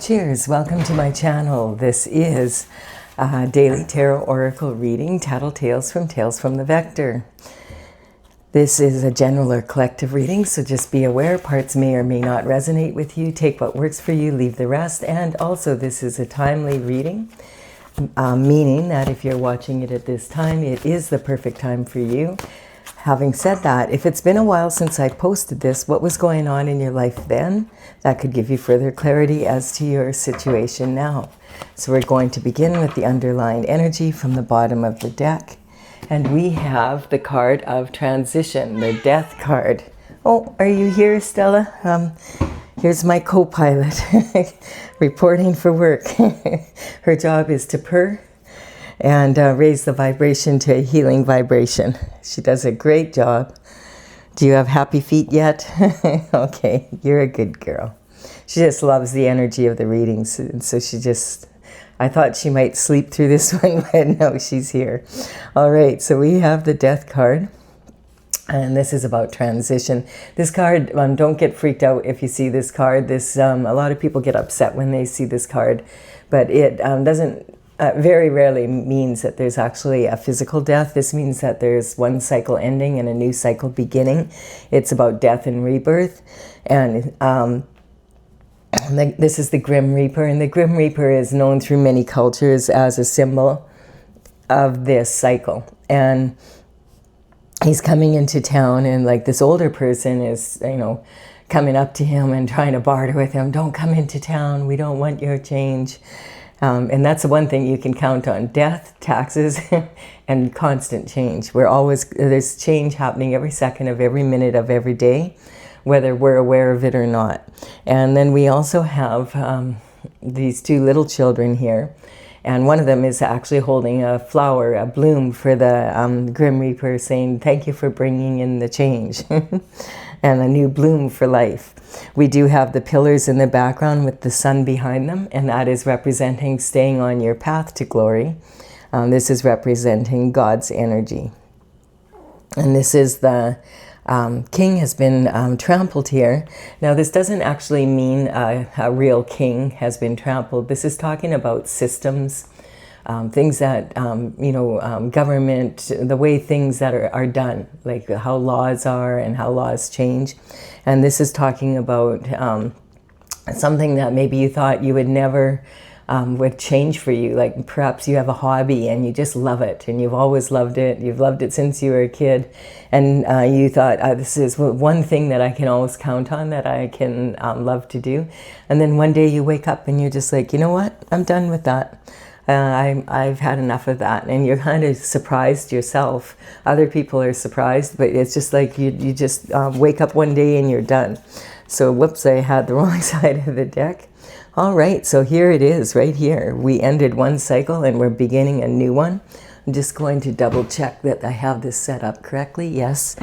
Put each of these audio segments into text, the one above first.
Cheers, welcome to my channel. This is a daily tarot oracle reading, Tattle Tales from the Vector. This is a general or collective reading, so just be aware parts may or may not resonate with you. Take what works for you, leave the rest. And also this is a timely reading, meaning that if you're watching it at this time, it is the perfect time for you. Having said that, if it's been a while since I posted this, what was going on in your life then? That could give you further clarity as to your situation now. So we're going to begin with the underlying energy from the bottom of the deck. And we have the card of transition, the death card. Oh, are you here, Stella? Here's my co-pilot reporting for work. Her job is to purr and raise the vibration to a healing vibration. She does a great job. Do you have happy feet yet? Okay, you're a good girl. She just loves the energy of the readings, and so I thought she might sleep through this one, but no, she's here. All right, so we have the death card, and this is about transition. This card, don't get freaked out if you see this card. A lot of people get upset when they see this card, but it doesn't very rarely means that there's actually a physical death. This means that there's one cycle ending and a new cycle beginning. It's about death and rebirth. And this is the Grim Reaper. And the Grim Reaper is known through many cultures as a symbol of this cycle. And he's coming into town, and like this older person is, coming up to him and trying to barter with him. Don't come into town. We don't want your change. And that's the one thing you can count on: death, taxes, and constant change. There's change happening every second of every minute of every day, whether we're aware of it or not. And then we also have these two little children here. And one of them is actually holding a flower, a bloom for the Grim Reaper, saying, "Thank you for bringing in the change." And a new bloom for life. We do have the pillars in the background with the sun behind them, and that is representing staying on your path to glory. This is representing God's energy. And this is the king has been trampled here. Now, this doesn't actually mean a real king has been trampled. This is talking about systems, things that, government, the way things that are done, like how laws are and how laws change. And this is talking about something that maybe you thought you would never would change for you. Like perhaps you have a hobby and you just love it and you've always loved it. You've loved it since you were a kid. And you thought, this is one thing that I can always count on, that I can love to do. And then one day you wake up and you're just like, you know what? I'm done with that. I've had enough of that. And you're kind of surprised yourself. Other people are surprised, but it's just like you just wake up one day and you're done. So whoops, I had the wrong side of the deck. All right, so here it is right here. We ended one cycle and we're beginning a new one. I'm just going to double check that I have this set up correctly. Yes.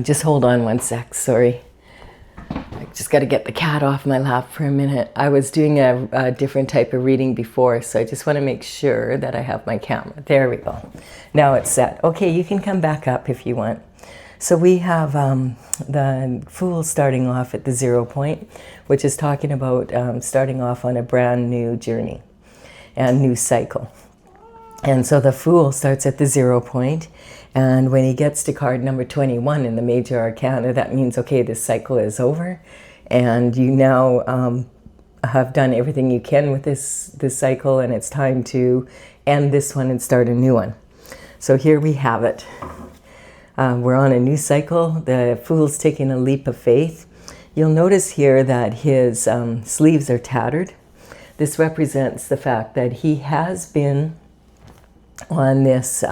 Just hold on one sec, sorry. I just got to get the cat off my lap for a minute. I was doing a different type of reading before, so I just want to make sure that I have my camera. There we go. Now it's set. Okay, you can come back up if you want. So we have the Fool starting off at the 0 point, which is talking about starting off on a brand new journey and new cycle. And so the Fool starts at the 0 point. And when he gets to card number 21 in the major arcana, that means, okay, this cycle is over. And you now have done everything you can with this cycle, and it's time to end this one and start a new one. So here we have it. We're on a new cycle. The Fool's taking a leap of faith. You'll notice here that his sleeves are tattered. This represents the fact that he has been on this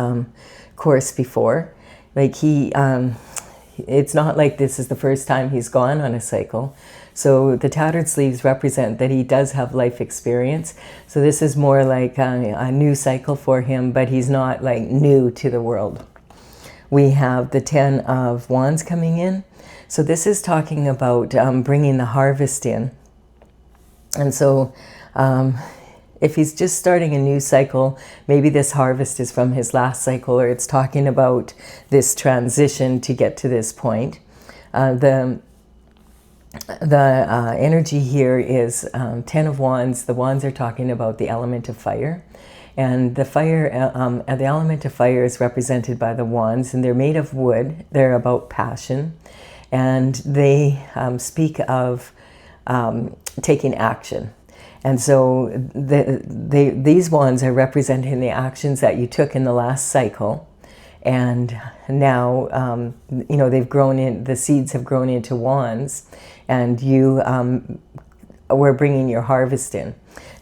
course before. Like it's not like this is the first time he's gone on a cycle. So the tattered sleeves represent that he does have life experience. So this is more like a new cycle for him, but he's not like new to the world. We have the 10 of Wands coming in. So this is talking about bringing the harvest in. And so if he's just starting a new cycle, maybe this harvest is from his last cycle, or it's talking about this transition to get to this point. The The energy here is 10 of Wands. The Wands are talking about the element of fire. And the the element of fire is represented by the Wands, and they're made of wood. They're about passion. And they speak of taking action. And so these Wands are representing the actions that you took in the last cycle. And now, you know, they've grown in, the seeds have grown into wands, and you were bringing your harvest in.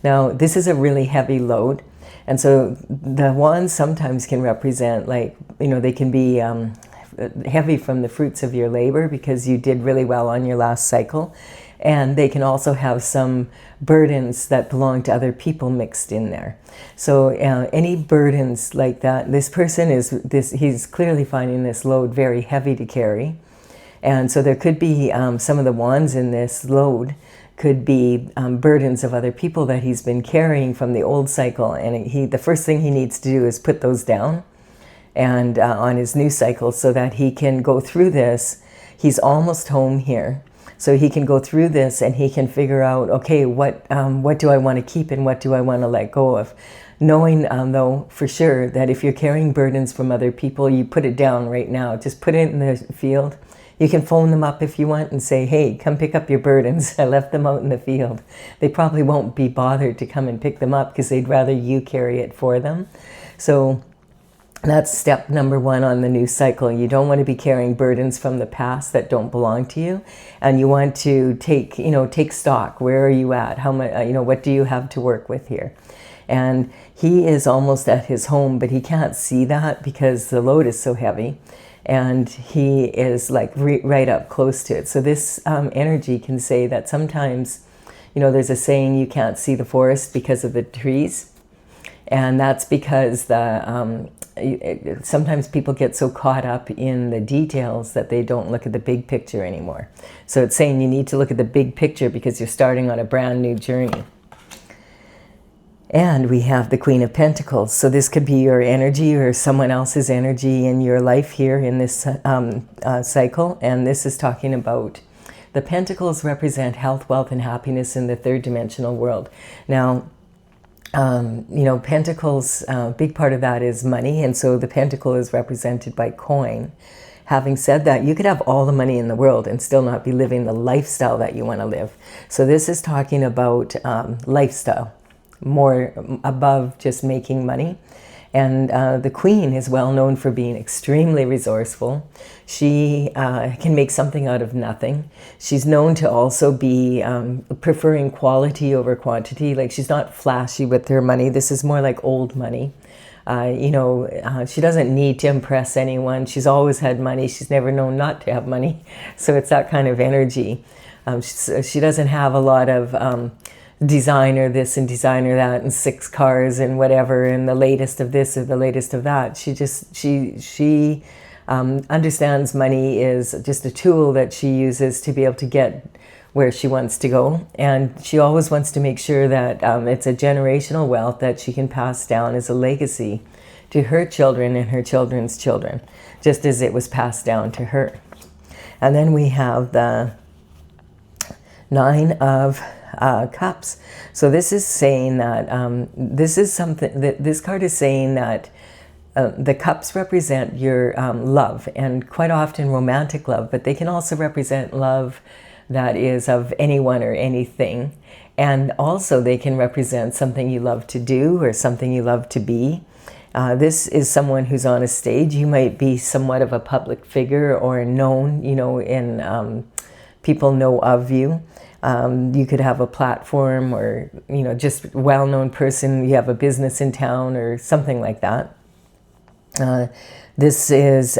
Now, this is a really heavy load. And so the wands sometimes can represent, like, you know, they can be heavy from the fruits of your labor because you did really well on your last cycle. And they can also have some burdens that belong to other people mixed in there. So any burdens like that, this person he's clearly finding this load very heavy to carry. And so there could be some of the wands in this load could be burdens of other people that he's been carrying from the old cycle. And the first thing he needs to do is put those down and on his new cycle so that he can go through this. He's almost home here. So he can go through this and he can figure out, okay, what do I want to keep and what do I want to let go of? Knowing, though, for sure, that if you're carrying burdens from other people, you put it down right now. Just put it in the field. You can phone them up if you want and say, hey, come pick up your burdens. I left them out in the field. They probably won't be bothered to come and pick them up because they'd rather you carry it for them. So that's step number one on the new cycle. You don't want to be carrying burdens from the past that don't belong to you. And you want to take stock. Where are you at? How much, what do you have to work with here? And he is almost at his home, but he can't see that because the load is so heavy. And he is like right up close to it. So this energy can say that sometimes, there's a saying, you can't see the forest because of the trees. And that's because sometimes people get so caught up in the details that they don't look at the big picture anymore. So it's saying you need to look at the big picture because you're starting on a brand new journey. And we have the Queen of Pentacles. So this could be your energy or someone else's energy in your life here in this cycle. And this is talking about the Pentacles represent health, wealth, and happiness in the third dimensional world. Now, Pentacles, big part of that is money. And so the Pentacle is represented by coin. Having said that, you could have all the money in the world and still not be living the lifestyle that you want to live. So this is talking about lifestyle, more above just making money. And the Queen is well known for being extremely resourceful. She can make something out of nothing. She's known to also be preferring quality over quantity. Like, she's not flashy with her money. This is more like old money. She doesn't need to impress anyone. She's always had money. She's never known not to have money. So it's that kind of energy. She doesn't have a lot of designer this and designer that and 6 cars and whatever and the latest of this or the latest of that. She understands money is just a tool that she uses to be able to get where she wants to go. And she always wants to make sure that it's a generational wealth that she can pass down as a legacy to her children and her children's children, just as it was passed down to her. And then we have the 9 of Cups. So this is saying that this card is saying that the cups represent your love, and quite often romantic love, but they can also represent love that is of anyone or anything. And also they can represent something you love to do or something you love to be. This is someone who's on a stage. You might be somewhat of a public figure or known, in people know of you. You could have a platform or, just well-known person. You have a business in town or something like that. This is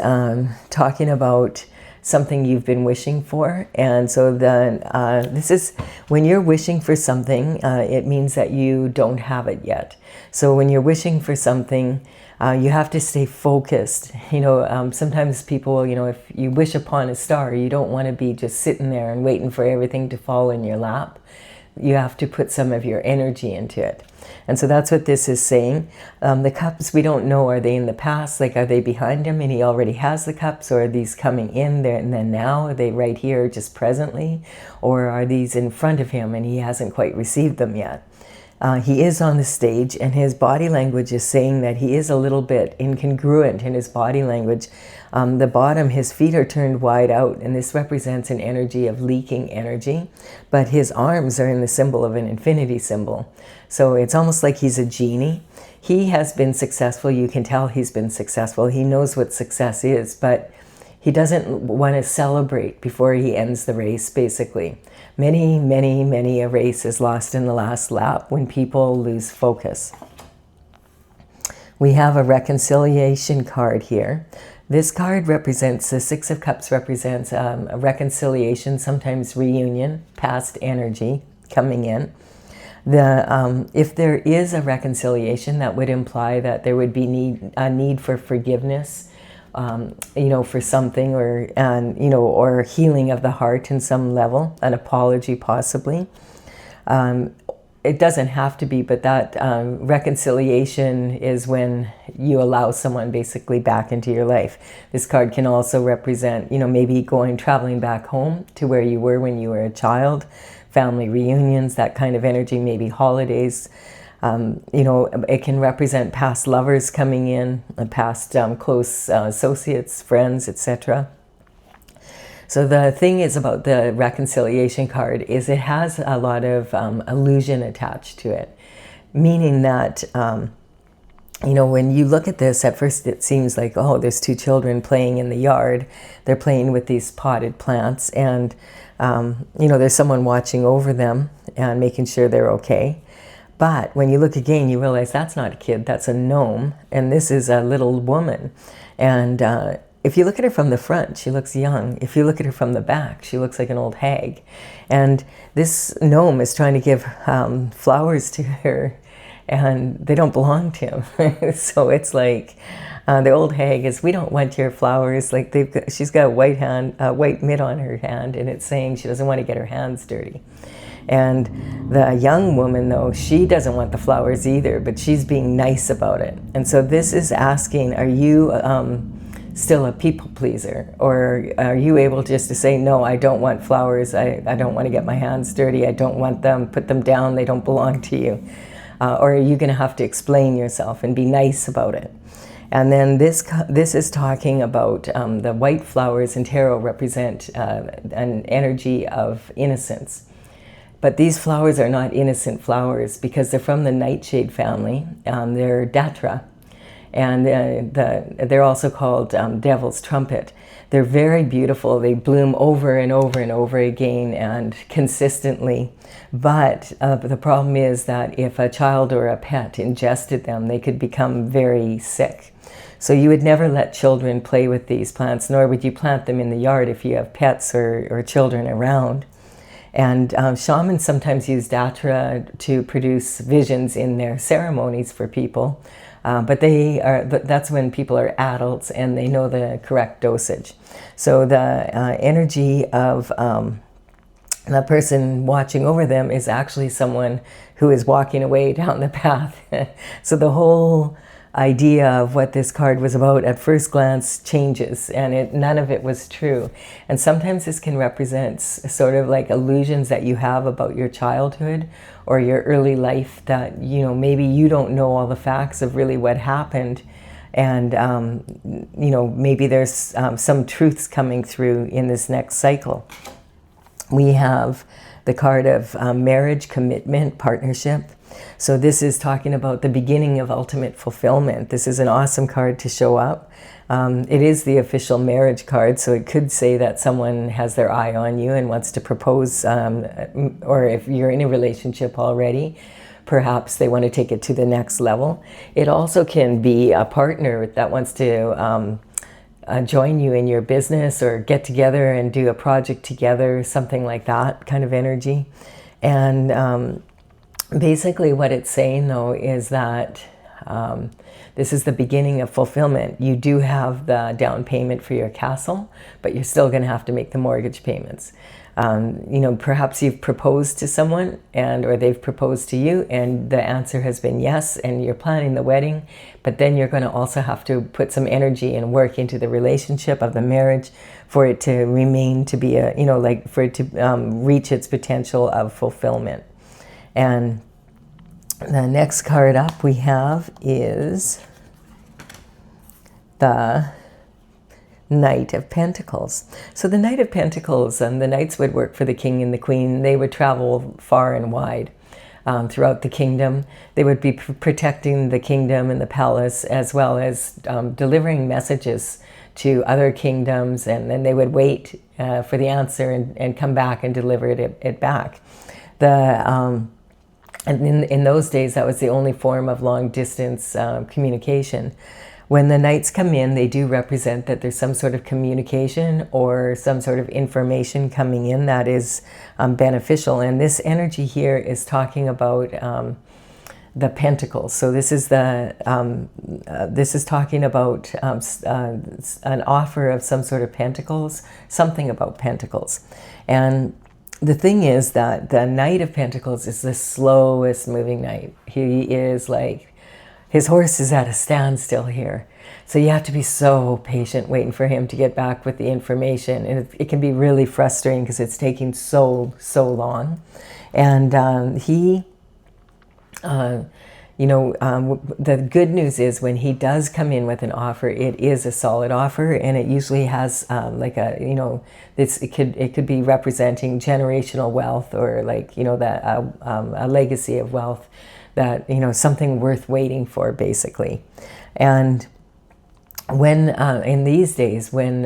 talking about something you've been wishing for. And so this is when you're wishing for something, it means that you don't have it yet. So when you're wishing for something, you have to stay focused. Sometimes people, if you wish upon a star, you don't want to be just sitting there and waiting for everything to fall in your lap. you have to put some of your energy into it. And so that's what this is saying. The cups, we don't know, are they in the past? Like, are they behind him and he already has the cups? Or are these coming in there and then now? Are they right here just presently? Or are these in front of him and he hasn't quite received them yet? He is on the stage, and his body language is saying that he is a little bit incongruent in his body language. The bottom, his feet are turned wide out, and this represents an energy of leaking energy, but his arms are in the symbol of an infinity symbol. So it's almost like he's a genie. He has been successful. You can tell he's been successful. He knows what success is, but he doesn't want to celebrate before he ends the race, basically. Many a race is lost in the last lap when people lose focus. We have a reconciliation card here. This card represents, the Six of Cups represents a reconciliation, sometimes reunion, past energy coming in. If there is a reconciliation, that would imply that there would be a need for forgiveness, for something, or healing of the heart in some level, an apology possibly. It doesn't have to be, but that reconciliation is when you allow someone basically back into your life. This card can also represent, maybe traveling back home to where you were when you were a child, family reunions, that kind of energy, maybe holidays. It can represent past lovers coming in, past close associates, friends, etc. So the thing is about the reconciliation card is it has a lot of illusion attached to it, meaning that, when you look at this, at first it seems like, oh, there's two children playing in the yard. They're playing with these potted plants, and, there's someone watching over them and making sure they're okay. But when you look again, you realize that's not a kid, that's a gnome, and this is a little woman. And if you look at her from the front, she looks young. If you look at her from the back, she looks like an old hag. And this gnome is trying to give flowers to her, and they don't belong to him. So it's like the old hag is, we don't want your flowers. Like she's got a white mitt on her hand, and it's saying she doesn't want to get her hands dirty. And the young woman, though, she doesn't want the flowers either, but she's being nice about it. And so this is asking, are you still a people pleaser? Or are you able just to say, no, I don't want flowers, I don't want to get my hands dirty, I don't want them, put them down, they don't belong to you? Or are you going to have to explain yourself and be nice about it? And then this is talking about the white flowers in tarot represent an energy of innocence. But these flowers are not innocent flowers because they're from the nightshade family. They're datra, and they're also called devil's trumpet. They're very beautiful. They bloom over and over and over again and consistently. But the problem is that if a child or a pet ingested them, they could become very sick. So you would never let children play with these plants, nor would you plant them in the yard if you have pets or children around. And shamans sometimes use datra to produce visions in their ceremonies for people, but that's when people are adults and they know the correct dosage. So the energy of the person watching over them is actually someone who is walking away down the path. So the whole idea of what this card was about at first glance changes, and none of it was true. And sometimes this can represent sort of like illusions that you have about your childhood or your early life, that maybe you don't know all the facts of really what happened, and maybe there's some truths coming through in this next cycle. We have the card of marriage, commitment, partnership. So this is talking about the beginning of ultimate fulfillment. This is an awesome card to show up. It is the official marriage card, so it could say that someone has their eye on you and wants to propose, or if you're in a relationship already, perhaps they want to take it to the next level. It also can be a partner that wants to join you in your business or get together and do a project together, something like that kind of energy. And basically what it's saying, though, is that this is the beginning of fulfillment. You do have the down payment for your castle, but you're still going to have to make the mortgage payments. You know, perhaps you've proposed to someone or they've proposed to you, and the answer has been yes, and you're planning the wedding, but then you're going to also have to put some energy and work into the relationship of the marriage for it to remain to be a, you know, like for it to reach its potential of fulfillment. And the next card up we have is the Knight of Pentacles. So the Knight of Pentacles, the knights would work for the king and the queen. They would travel far and wide throughout the kingdom. They would be protecting the kingdom and the palace, as well as delivering messages to other kingdoms, and then they would wait for the answer and come back and deliver it back. And in those days, that was the only form of long-distance communication. When the knights come in, they do represent that there's some sort of communication or some sort of information coming in that is beneficial. And this energy here is talking about the pentacles. So this is this is talking about an offer of some sort of pentacles, something about pentacles. And the thing is that the Knight of Pentacles is the slowest moving knight. He is like, his horse is at a standstill here. So you have to be so patient waiting for him to get back with the information. And it can be really frustrating because it's taking so long. And the good news is when he does come in with an offer, it is a solid offer, and it usually has like a, you know, it could be representing generational wealth, or like, you know, that a legacy of wealth, that, you know, something worth waiting for, basically. And when in these days, when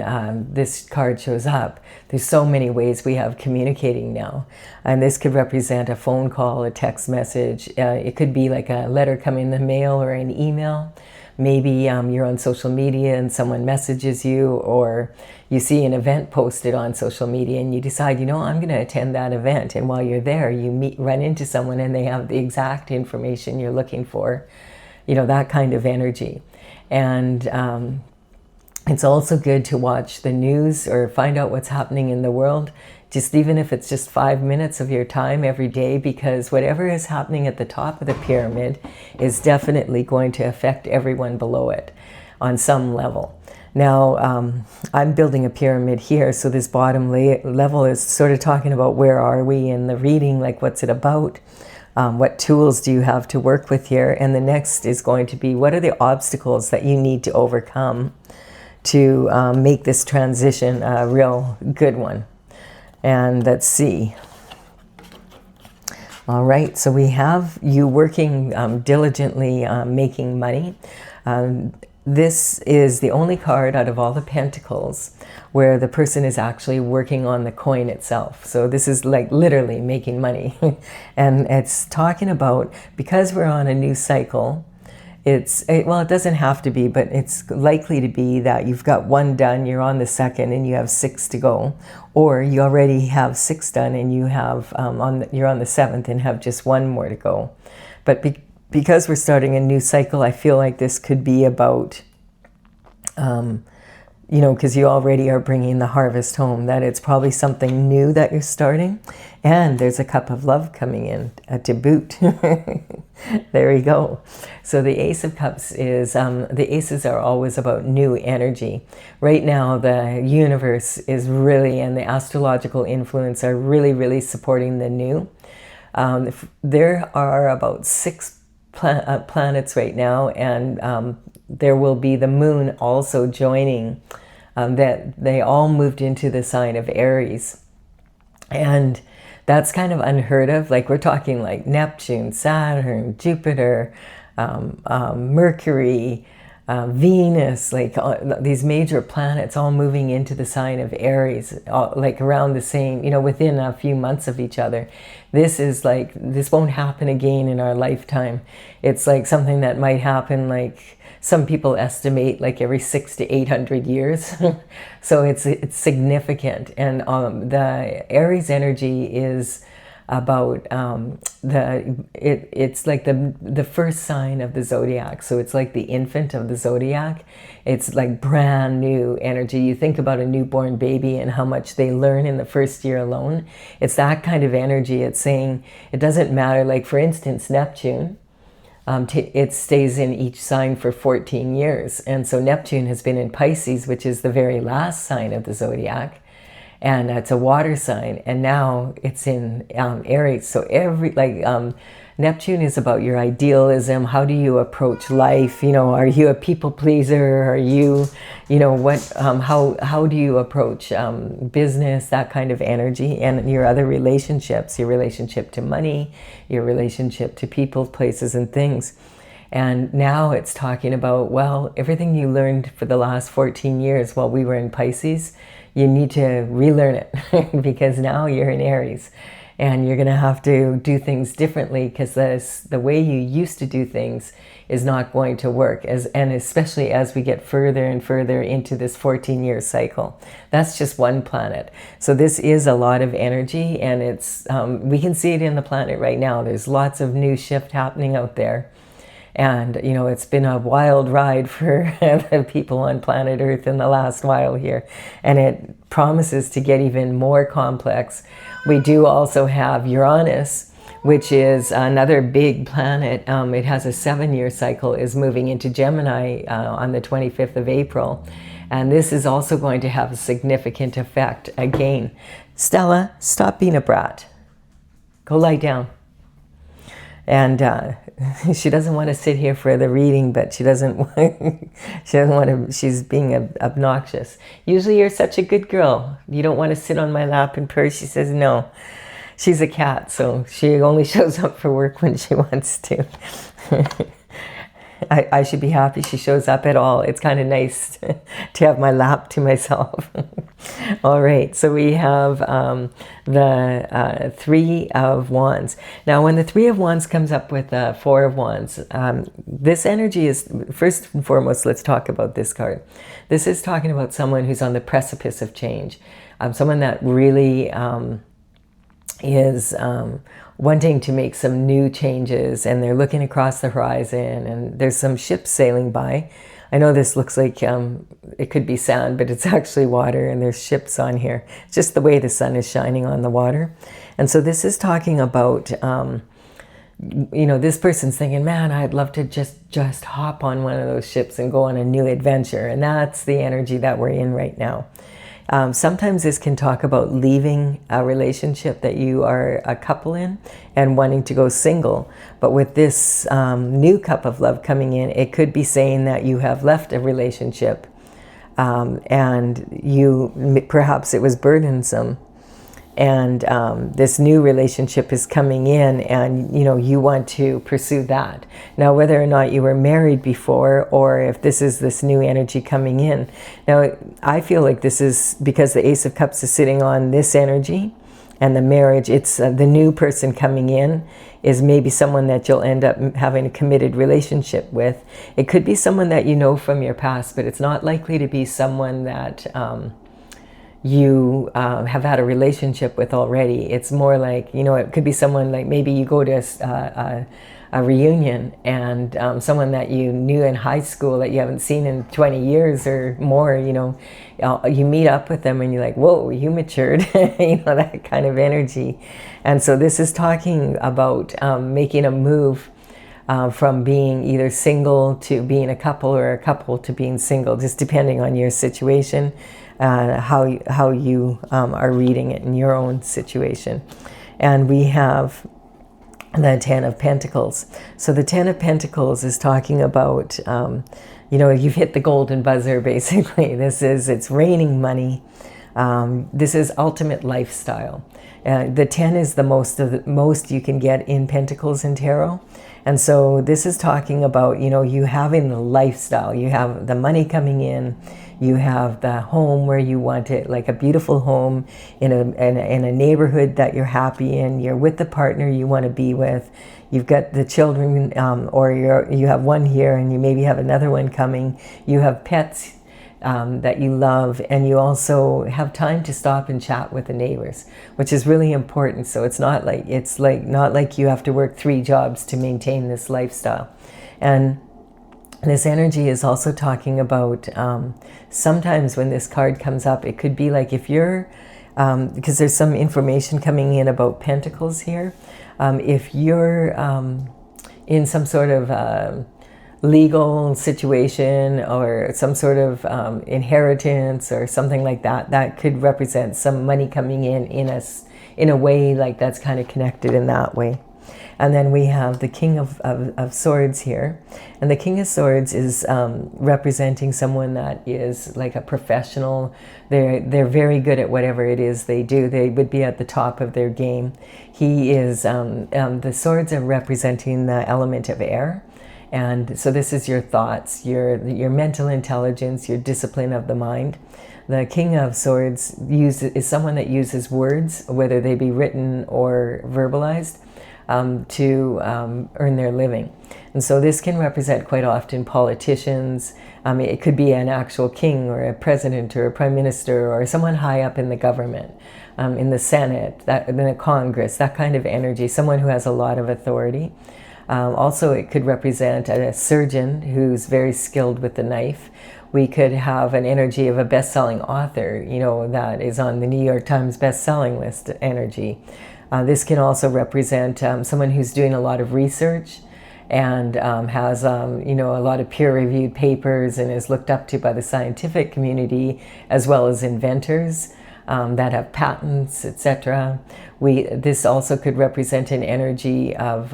this card shows up, there's so many ways we have communicating now, and this could represent a phone call, a text message. It could be like a letter coming in the mail or an email. Maybe you're on social media and someone messages you, or you see an event posted on social media and you decide, you know, I'm going to attend that event. And while you're there, you run into someone and they have the exact information you're looking for, you know, that kind of energy. And it's also good to watch the news or find out what's happening in the world, just even if it's just 5 minutes of your time every day, because whatever is happening at the top of the pyramid is definitely going to affect everyone below it on some level. Now, I'm building a pyramid here, so this bottom level is sort of talking about where are we in the reading, like what's it about? What tools do you have to work with here? And the next is going to be, what are the obstacles that you need to overcome to make this transition a real good one? And let's see. All right, so we have you working diligently, making money. This is the only card out of all the pentacles where the person is actually working on the coin itself. So this is like literally making money. And it's talking about, because we're on a new cycle, well, it doesn't have to be, but it's likely to be that you've got one done, you're on the second, and you have 6 to go. Or you already have 6 done and you have you're on the 7th and have just 1 more to go. But because we're starting a new cycle, I feel like this could be about, you know, because you already are bringing the harvest home, that it's probably something new that you're starting. And there's a cup of love coming in to boot. There we go. So the Ace of Cups is, the aces are always about new energy. Right now, the universe is really, and the astrological influence are really, really supporting the new. There are about 6 planets right now, and there will be the moon also joining, that they all moved into the sign of Aries. And that's kind of unheard of. Like, we're talking like Neptune, Saturn, Jupiter, Mercury, Venus, like these major planets all moving into the sign of Aries, like around the same, you know, within a few months of each other. This is like, this won't happen again in our lifetime. It's like something that might happen, like some people estimate like every 600 to 800 years. So it's significant. And the Aries energy is about it's like the first sign of the zodiac. So it's like the infant of the zodiac. It's like brand new energy. You think about a newborn baby and how much they learn in the first year alone. It's that kind of energy. It's saying it doesn't matter. Like for instance, Neptune, it stays in each sign for 14 years. And so Neptune has been in Pisces, which is the very last sign of the zodiac. And it's a water sign. And now it's in Aries. So Neptune is about your idealism. How do you approach life? You know, are you a people pleaser? Are you, you know, how do you approach business, that kind of energy, and your other relationships, your relationship to money, your relationship to people, places, and things. And now it's talking about, well, everything you learned for the last 14 years while we were in Pisces, you need to relearn it because now you're in Aries. And you're going to have to do things differently because the way you used to do things is not going to work. And especially as we get further and further into this 14-year cycle. That's just one planet. So this is a lot of energy, and it's we can see it in the planet right now. There's lots of new shift happening out there. And, you know, it's been a wild ride for the people on planet Earth in the last while here. And it promises to get even more complex. We do also have Uranus, which is another big planet. It has a 7-year cycle, is moving into Gemini on the 25th of April. And this is also going to have a significant effect again. Stella, stop being a brat. Go lie down. And she doesn't want to sit here for the reading, but she doesn't want to, she's being obnoxious. Usually you're such a good girl. You don't want to sit on my lap and purr. She says no. She's a cat, so she only shows up for work when she wants to. I should be happy she shows up at all. It's kind of nice to have my lap to myself. All right, so we have the Three of Wands. Now, when the Three of Wands comes up with the Four of Wands, this energy is, first and foremost, let's talk about this card. This is talking about someone who's on the precipice of change. Someone that really is wanting to make some new changes, and they're looking across the horizon, and there's some ships sailing by. I know this looks like it could be sand, but it's actually water, and there's ships on here. It's just the way the sun is shining on the water. And so this is talking about, you know, this person's thinking, man, I'd love to just hop on one of those ships and go on a new adventure. And that's the energy that we're in right now. Sometimes this can talk about leaving a relationship that you are a couple in and wanting to go single. But with this new cup of love coming in, it could be saying that you have left a relationship and perhaps it was burdensome. And this new relationship is coming in, and you know, you want to pursue that. Now, whether or not you were married before, or if this is this new energy coming in. Now, I feel like this is because the Ace of Cups is sitting on this energy and the marriage, it's the new person coming in is maybe someone that you'll end up having a committed relationship with. It could be someone that you know from your past, but it's not likely to be someone that you have had a relationship with already. It's more like, you know, it could be someone like maybe you go to a reunion and someone that you knew in high school that you haven't seen in 20 years or more, you know, you meet up with them and you're like, whoa, you matured, you know, that kind of energy. And so this is talking about making a move from being either single to being a couple, or a couple to being single, just depending on your situation. How you are reading it in your own situation. And we have the Ten of Pentacles. So the Ten of Pentacles is talking about, you know, you've hit the golden buzzer, basically. It's raining money. This is ultimate lifestyle. The 10 is the most you can get in Pentacles in Tarot. And so this is talking about, you know, you having the lifestyle. You have the money coming in. You have the home where you want it, like a beautiful home in a neighborhood that you're happy in. You're with the partner you want to be with. You've got the children, or you have one here and you maybe have another one coming. You have pets that you love, and you also have time to stop and chat with the neighbors, which is really important. So it's not like you have to work 3 jobs to maintain this lifestyle. And this energy is also talking about sometimes when this card comes up, it could be like if you're because there's some information coming in about pentacles here. If you're in some sort of legal situation or some sort of inheritance or something like that, that could represent some money coming in a way like that's kind of connected in that way. And then we have the King of Swords here. And the King of Swords is representing someone that is like a professional. They're very good at whatever it is they do. They would be at the top of their game. He is, the swords are representing the element of air. And so this is your thoughts, your mental intelligence, your discipline of the mind. The King of Swords is someone that uses words, whether they be written or verbalized, to earn their living. And so this can represent quite often politicians. It could be an actual king or a president or a prime minister or someone high up in the government, in the Senate, in the Congress, that kind of energy, someone who has a lot of authority. Also, it could represent a surgeon who's very skilled with the knife. We could have an energy of a best-selling author, that is on the New York Times best-selling list energy. This can also represent someone who's doing a lot of research and has, a lot of peer-reviewed papers and is looked up to by the scientific community, as well as inventors that have patents, etc. This also could represent an energy of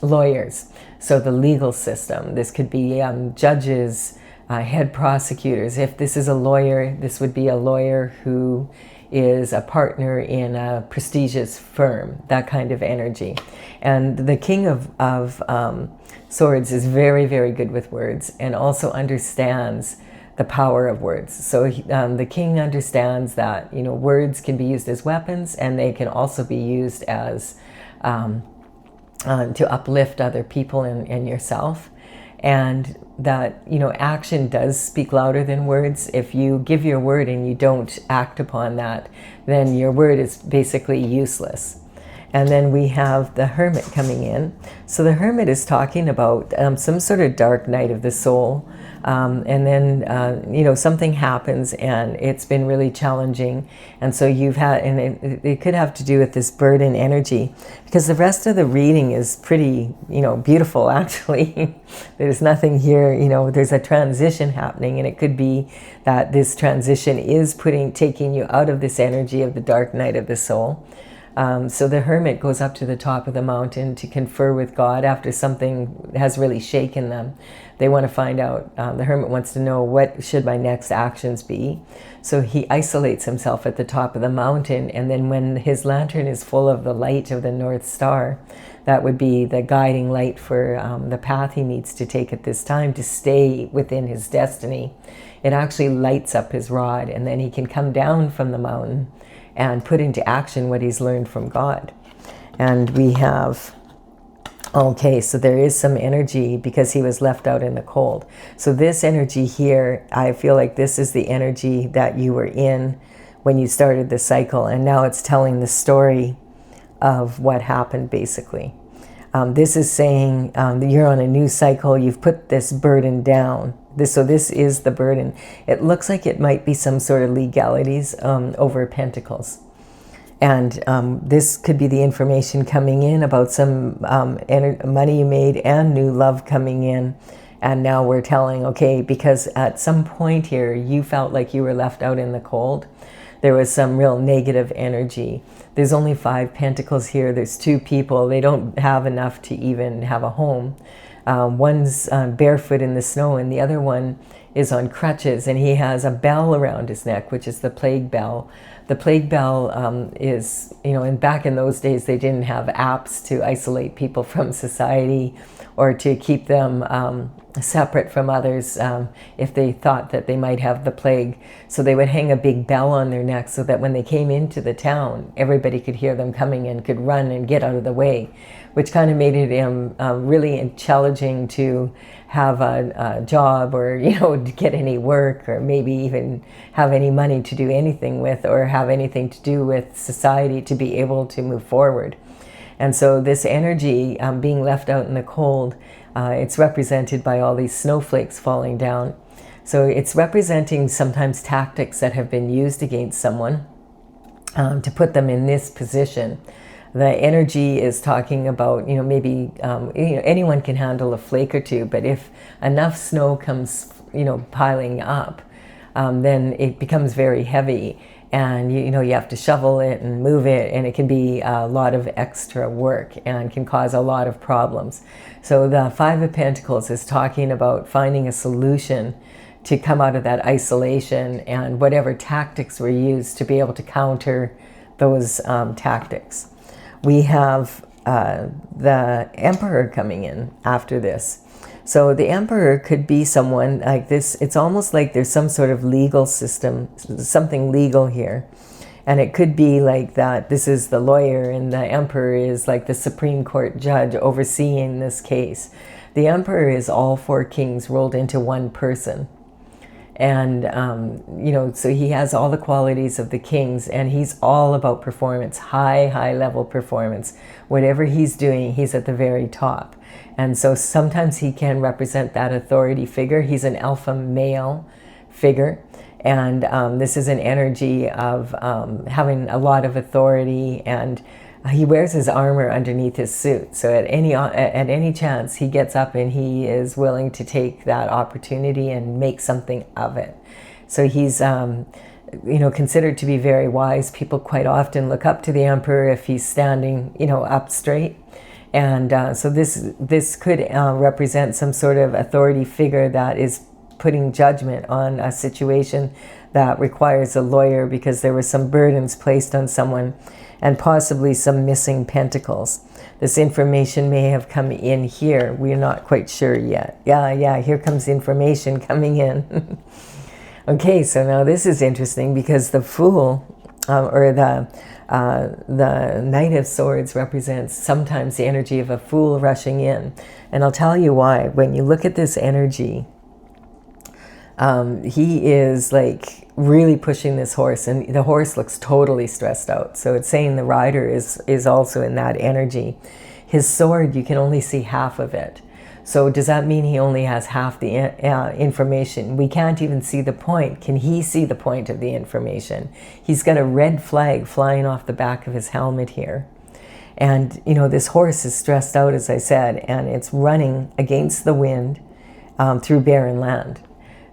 lawyers, so the legal system. This could be judges, head prosecutors. If this is a lawyer, this would be a lawyer who is a partner in a prestigious firm, that kind of energy. And the King of Swords is very, very good with words and also understands the power of words. So the king understands that words can be used as weapons, and they can also be used as to uplift other people and yourself. And that action does speak louder than words. If you give your word and you don't act upon that, then your word is basically useless. And then we have the Hermit coming in. So the Hermit is talking about some sort of dark night of the soul. And then, something happens and it's been really challenging. And so it could have to do with this burden energy, because the rest of the reading is pretty, beautiful, actually. There's nothing here, there's a transition happening, and it could be that this transition is taking you out of this energy of the dark night of the soul. So the Hermit goes up to the top of the mountain to confer with God after something has really shaken them. They want to find out, the Hermit wants to know, what should my next actions be? So he isolates himself at the top of the mountain, and then when his lantern is full of the light of the North Star, that would be the guiding light for the path he needs to take at this time to stay within his destiny. It actually lights up his rod, and then he can come down from the mountain and put into action what he's learned from God. And we have, okay, so there is some energy because he was left out in the cold. So this energy here, I feel like this is the energy that you were in when you started the cycle, and now it's telling the story of what happened, basically. This is saying you're on a new cycle, you've put this burden down. So this is the burden. It looks like it might be some sort of legalities over Pentacles. And this could be the information coming in about some money you made and new love coming in. And now we're telling, okay, because at some point here, you felt like you were left out in the cold. There was some real negative energy. There's only 5 pentacles here. There's 2 people. They don't have enough to even have a home. One's barefoot in the snow, and the other one is on crutches, and he has a bell around his neck, which is the plague bell. The plague bell is, and back in those days, they didn't have apps to isolate people from society or to keep them separate from others if they thought that they might have the plague. So they would hang a big bell on their neck so that when they came into the town, everybody could hear them coming and could run and get out of the way, which kind of made it really challenging to have a job, or to get any work, or maybe even have any money to do anything with, or have anything to do with society to be able to move forward. And so this energy being left out in the cold, it's represented by all these snowflakes falling down. So it's representing sometimes tactics that have been used against someone to put them in this position. The energy is talking about, maybe anyone can handle a flake or two, but if enough snow comes, piling up, then it becomes very heavy. And you have to shovel it and move it, and it can be a lot of extra work and can cause a lot of problems. So the Five of Pentacles is talking about finding a solution to come out of that isolation, and whatever tactics were used to be able to counter those tactics. We have the Emperor coming in after this. So the Emperor could be someone like this. It's almost like there's some sort of legal system, something legal here. And it could be like that this is the lawyer and the Emperor is like the Supreme Court judge overseeing this case. The Emperor is all four kings rolled into one person. And, so he has all the qualities of the kings, and he's all about performance, high level performance. Whatever he's doing, he's at the very top. And so sometimes he can represent that authority figure. He's an alpha male figure. And this is an energy of having a lot of authority, and he wears his armor underneath his suit. So at any chance, he gets up and he is willing to take that opportunity and make something of it. So he's considered to be very wise. People quite often look up to the Emperor if he's standing up straight. And so this could represent some sort of authority figure that is putting judgment on a situation that requires a lawyer, because there were some burdens placed on someone and possibly some missing pentacles. This information may have come in here. We're not quite sure yet. Yeah, here comes information coming in. Okay, so now this is interesting, because the Fool, or the Knight of Swords, represents sometimes the energy of a fool rushing in. And I'll tell you why. When you look at this energy, he is like really pushing this horse, and the horse looks totally stressed out. So it's saying the rider is also in that energy. His sword, you can only see half of it. So does that mean he only has half the information? We can't even see the point. Can he see the point of the information? He's got a red flag flying off the back of his helmet here. And, this horse is stressed out, as I said, and it's running against the wind through barren land.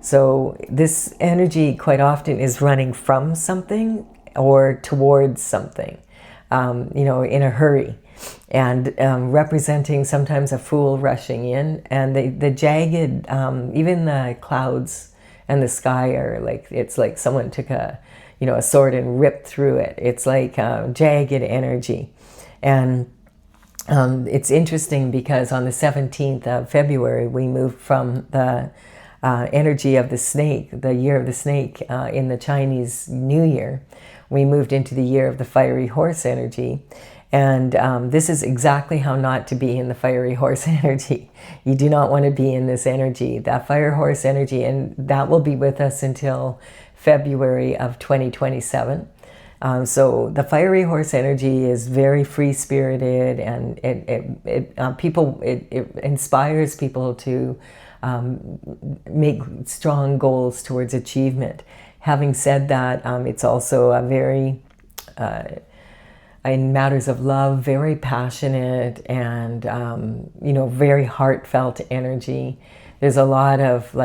So this energy quite often is running from something or towards something, in a hurry, and representing sometimes a fool rushing in. And the jagged, even the clouds and the sky are like, it's like someone took a sword and ripped through it. It's like jagged energy. And it's interesting because on the 17th of February, we moved from the energy of the snake, the year of the snake in the Chinese New Year. We moved into the year of the fiery horse energy. And this is exactly how not to be in the fiery horse energy. You do not want to be in this energy, that fire horse energy, and that will be with us until February of 2027. So the fiery horse energy is very free-spirited, and it inspires people to make strong goals towards achievement. Having said that, it's also a very, in matters of love, very passionate and, very heartfelt energy. There's a lot of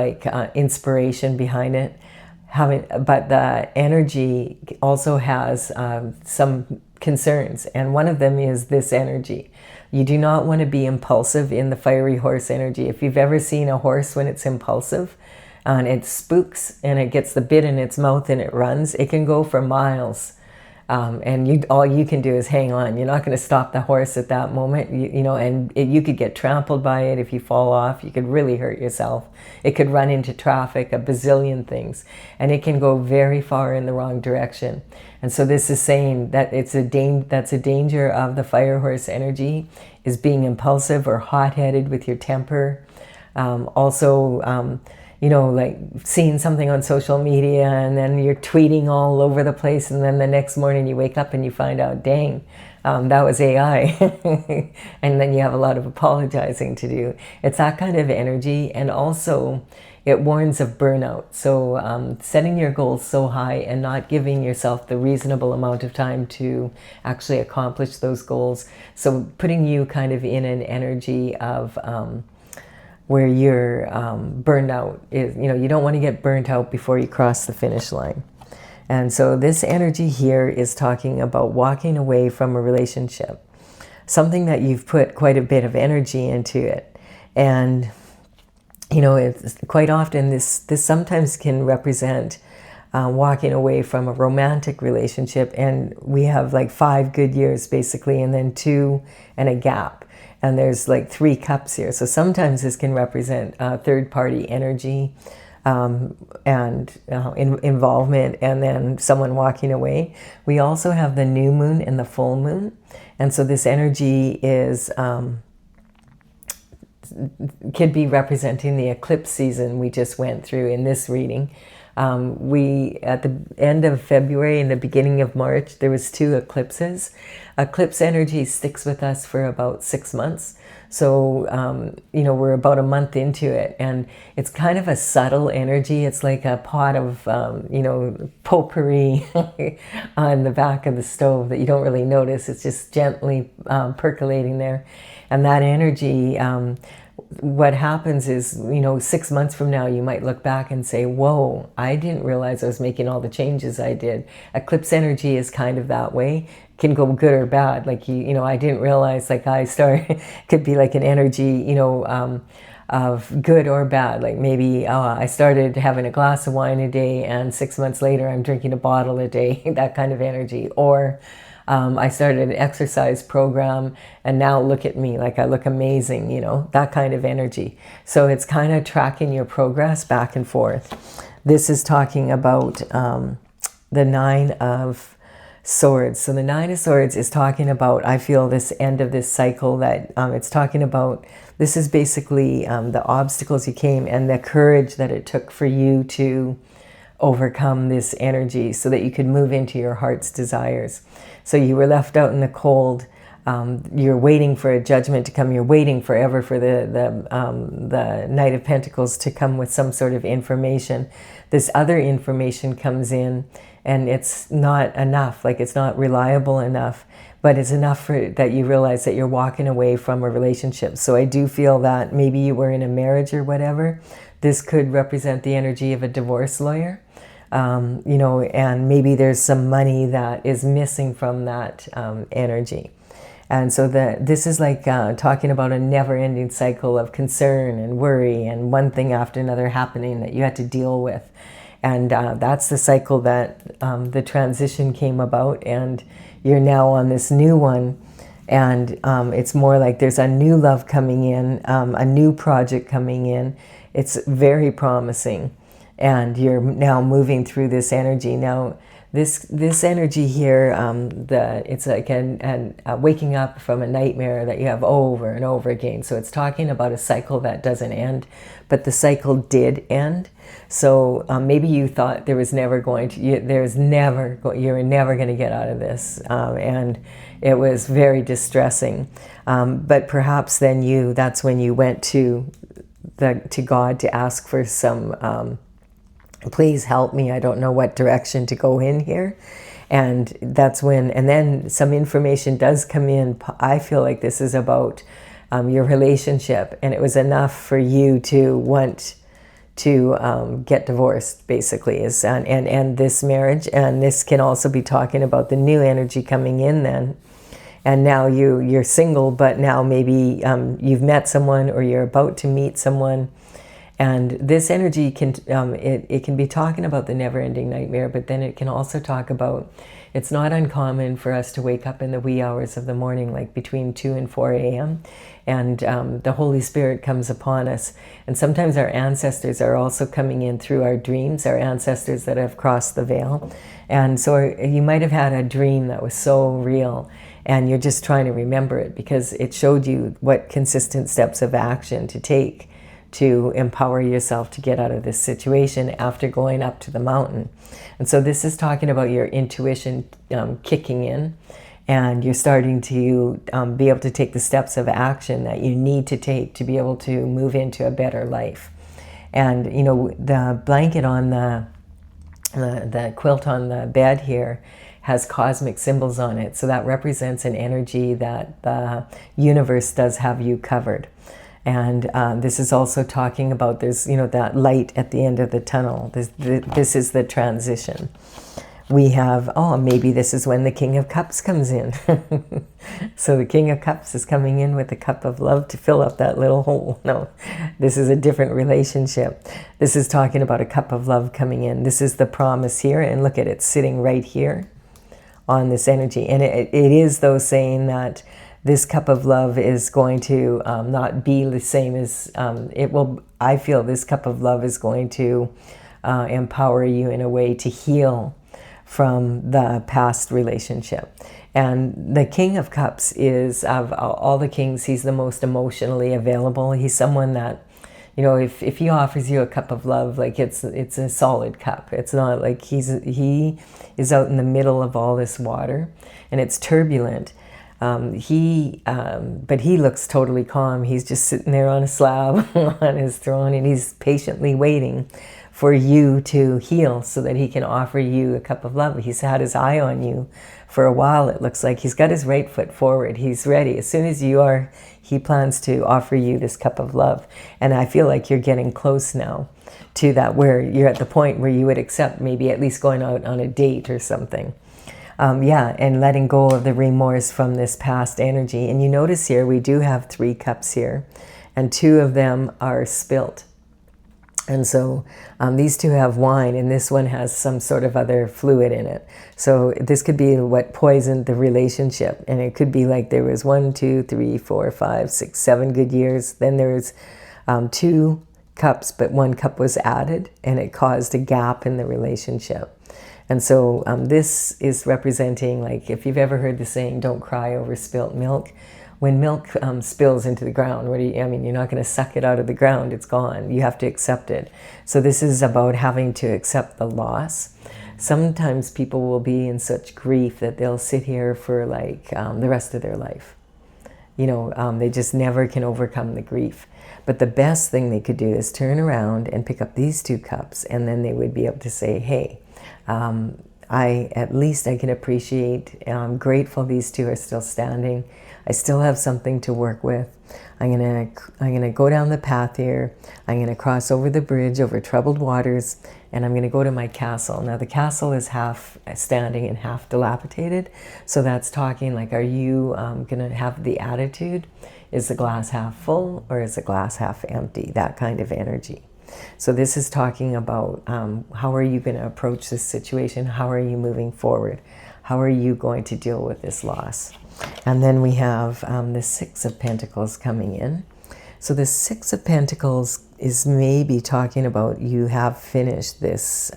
inspiration behind it. But the energy also has some concerns, and one of them is this energy. You do not want to be impulsive in the fiery horse energy. If you've ever seen a horse when it's impulsive and it spooks and it gets the bit in its mouth and it runs, it can go for miles And all you can do is hang on. You're not going to stop the horse at that moment, and you could get trampled by it if you fall off. You could really hurt yourself. It could run into traffic, a bazillion things, and it can go very far in the wrong direction. And so this is saying that that's a danger of the fire horse energy, is being impulsive or hot-headed with your temper. Also, like seeing something on social media and then you're tweeting all over the place, and then the next morning you wake up and you find out, dang, that was AI. And then you have a lot of apologizing to do. It's that kind of energy. And also it warns of burnout. So setting your goals so high and not giving yourself the reasonable amount of time to actually accomplish those goals. So putting you kind of in an energy of where you're burned out. You don't want to get burnt out before you cross the finish line. And so this energy here is talking about walking away from a relationship, something that you've put quite a bit of energy into it. And it's quite often this sometimes can represent walking away from a romantic relationship, and we have like 5 good years basically, and then 2 and a gap. And there's like 3 cups here. So sometimes this can represent third-party energy and involvement, and then someone walking away. We also have the new moon and the full moon. And so this energy is could be representing the eclipse season we just went through in this reading. We, at the end of February and the beginning of March, there was 2 eclipses. Eclipse energy sticks with us for about 6 months. So, we're about a month into it, and it's kind of a subtle energy. It's like a pot of, potpourri on the back of the stove that you don't really notice. It's just gently percolating there. And that energy, what happens is, 6 months from now, you might look back and say, whoa, I didn't realize I was making all the changes I did. Eclipse energy is kind of that way. It can go good or bad. Like, I didn't realize, like, could be like an energy, of good or bad. Like maybe I started having a glass of wine a day, and 6 months later, I'm drinking a bottle a day, that kind of energy. Or I started an exercise program, and now look at me, like I look amazing, that kind of energy. So it's kind of tracking your progress back and forth. This is talking about the 9 of Swords. So the 9 of Swords is talking about, I feel, this end of this cycle that it's talking about. This is basically the obstacles you came and the courage that it took for you to overcome this energy so that you could move into your heart's desires. So you were left out in the cold. You're waiting for a judgment to come. You're waiting forever for the Knight of Pentacles to come with some sort of information. This other information comes in, and it's not enough. Like, it's not reliable enough, but it's enough that you realize that you're walking away from a relationship. So I do feel that maybe you were in a marriage or whatever. This could represent the energy of a divorce lawyer. And maybe there's some money that is missing from that energy. And so this is like talking about a never-ending cycle of concern and worry and one thing after another happening that you had to deal with. And that's the cycle that the transition came about, and you're now on this new one. And it's more like there's a new love coming in, a new project coming in. It's very promising. And you're now moving through this energy. Now, this energy here, it's like a waking up from a nightmare that you have over and over again. So it's talking about a cycle that doesn't end, but the cycle did end. So maybe you thought there was never going to, you were never going to get out of this, and it was very distressing. But perhaps then that's when you went to God to ask for some. Please help me. I don't know what direction to go in here. And that's when, and then some information does come in. I feel like this is about your relationship, and it was enough for you to want to get divorced, basically, and end this marriage. And this can also be talking about the new energy coming in then. And now you're single, but now maybe you've met someone or you're about to meet someone. And this energy can it can be talking about the never-ending nightmare, but then it can also talk about It's not uncommon for us to wake up in the wee hours of the morning, like between 2 and 4 a.m., and the Holy Spirit comes upon us. And sometimes our ancestors are also coming in through our dreams, our ancestors that have crossed the veil. And so you might have had a dream that was so real, and you're just trying to remember it because it showed you what consistent steps of action to take to empower yourself to get out of this situation after going up to the mountain. And so this is talking about your intuition kicking in, and you're starting to be able to take the steps of action that you need to take to be able to move into a better life. And you know, the blanket on the quilt on the bed here has cosmic symbols on it, so that represents an energy that the universe does have you covered. And this is also talking about, there's, you know, that light at the end of the tunnel. This is the transition. We have, oh, maybe this is when the King of Cups comes in. So the King of Cups is coming in with a cup of love to fill up that little hole. No, this is a different relationship. This is talking about a cup of love coming in. This is the promise here, and look at it sitting right here on this energy. And it is, though, saying that this cup of love is going to not be the same as it will. I feel this cup of love is going to empower you in a way to heal from the past relationship. And the King of Cups is, of all the kings, he's the most emotionally available. He's someone that, you know, if he offers you a cup of love, like it's a solid cup. It's not like he is out in the middle of all this water and it's turbulent. But he looks totally calm. He's just sitting there on a slab on his throne, and he's patiently waiting for you to heal so that he can offer you a cup of love. He's had his eye on you for a while. It looks like he's got his right foot forward. He's ready. As soon as you are, he plans to offer you this cup of love. And I feel like you're getting close now to that, where you're at the point where you would accept maybe at least going out on a date or something. Yeah, and letting go of the remorse from this past energy. And you notice here, we do have 3 cups here, and 2 of them are spilt. And so these 2 have wine, and this one has some sort of other fluid in it. So this could be what poisoned the relationship. And it could be like there was 1, 2, 3, 4, 5, 6, 7 good years. Then there's 2 cups, but 1 cup was added, and it caused a gap in the relationship. And so this is representing, like, if you've ever heard the saying, don't cry over spilt milk. When milk spills into the ground, you're not going to suck it out of the ground. It's gone. You have to accept it. So this is about having to accept the loss. Sometimes people will be in such grief that they'll sit here for like the rest of their life. You know, they just never can overcome the grief. But the best thing they could do is turn around and pick up these 2 cups, and then they would be able to say, hey, at least I can appreciate, I'm grateful these 2 are still standing. I still have something to work with. I'm gonna go down the path here. I'm gonna cross over the bridge over troubled waters, and I'm gonna go to my castle. Now the castle is half standing and half dilapidated. So that's talking like, are you gonna have the attitude, is the glass half full or is the glass half empty? That kind of energy. So this is talking about how are you going to approach this situation? How are you moving forward? How are you going to deal with this loss? And then we have the 6 of Pentacles coming in. So the 6 of Pentacles is maybe talking about you have finished this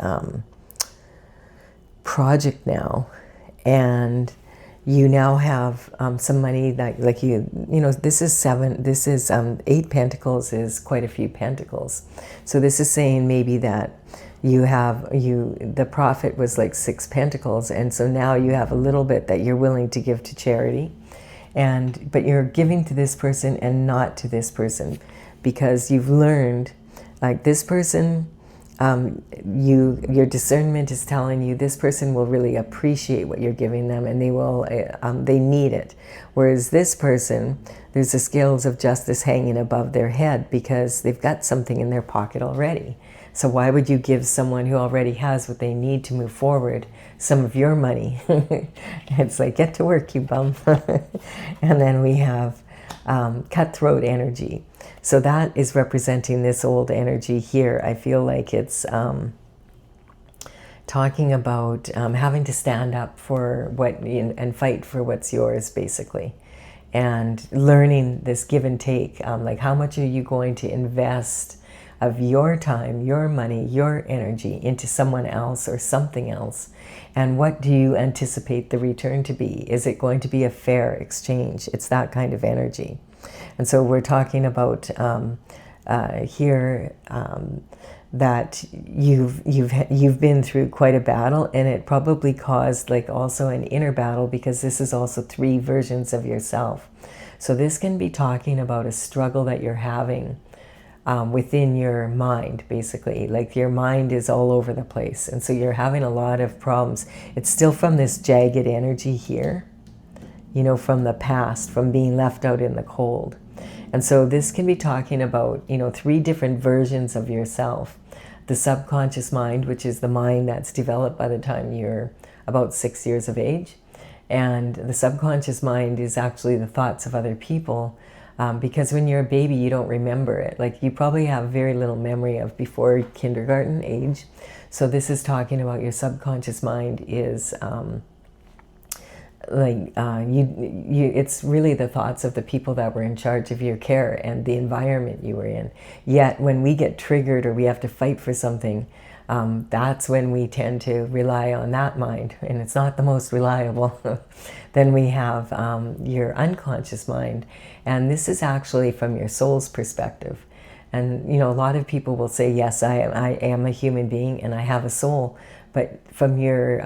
project now, and you now have some money that, like, you know, this is 7, this is 8 pentacles is quite a few pentacles. So this is saying maybe that the profit was like 6 pentacles, and so now you have a little bit that you're willing to give to charity, but you're giving to this person and not to this person, because you've learned, like, this person, your discernment is telling you this person will really appreciate what you're giving them, and they need it. Whereas this person, there's the scales of justice hanging above their head because they've got something in their pocket already. So why would you give someone who already has what they need to move forward some of your money? It's like, get to work, you bum. And then we have cutthroat energy. So that is representing this old energy here. I feel like it's talking about having to stand up for what and fight for what's yours, basically, and learning this give and take. Like, how much are you going to invest of your time, your money, your energy into someone else or something else? And what do you anticipate the return to be? Is it going to be a fair exchange? It's that kind of energy. And so we're talking about here that you've been through quite a battle, and it probably caused like also an inner battle, because this is also 3 versions of yourself. So this can be talking about a struggle that you're having within your mind, basically. Like, your mind is all over the place, and so you're having a lot of problems. It's still from this jagged energy here, you know, from the past, from being left out in the cold. And so this can be talking about, you know, 3 different versions of yourself. The subconscious mind, which is the mind that's developed by the time you're about 6 years of age. And the subconscious mind is actually the thoughts of other people, because when you're a baby, you don't remember it. Like, you probably have very little memory of before kindergarten age. So this is talking about your subconscious mind is it's really the thoughts of the people that were in charge of your care and the environment you were in. Yet when we get triggered or we have to fight for something, that's when we tend to rely on that mind, and it's not the most reliable. Then we have your unconscious mind, and this is actually from your soul's perspective. And you know, a lot of people will say, yes, I am a human being and I have a soul. But from your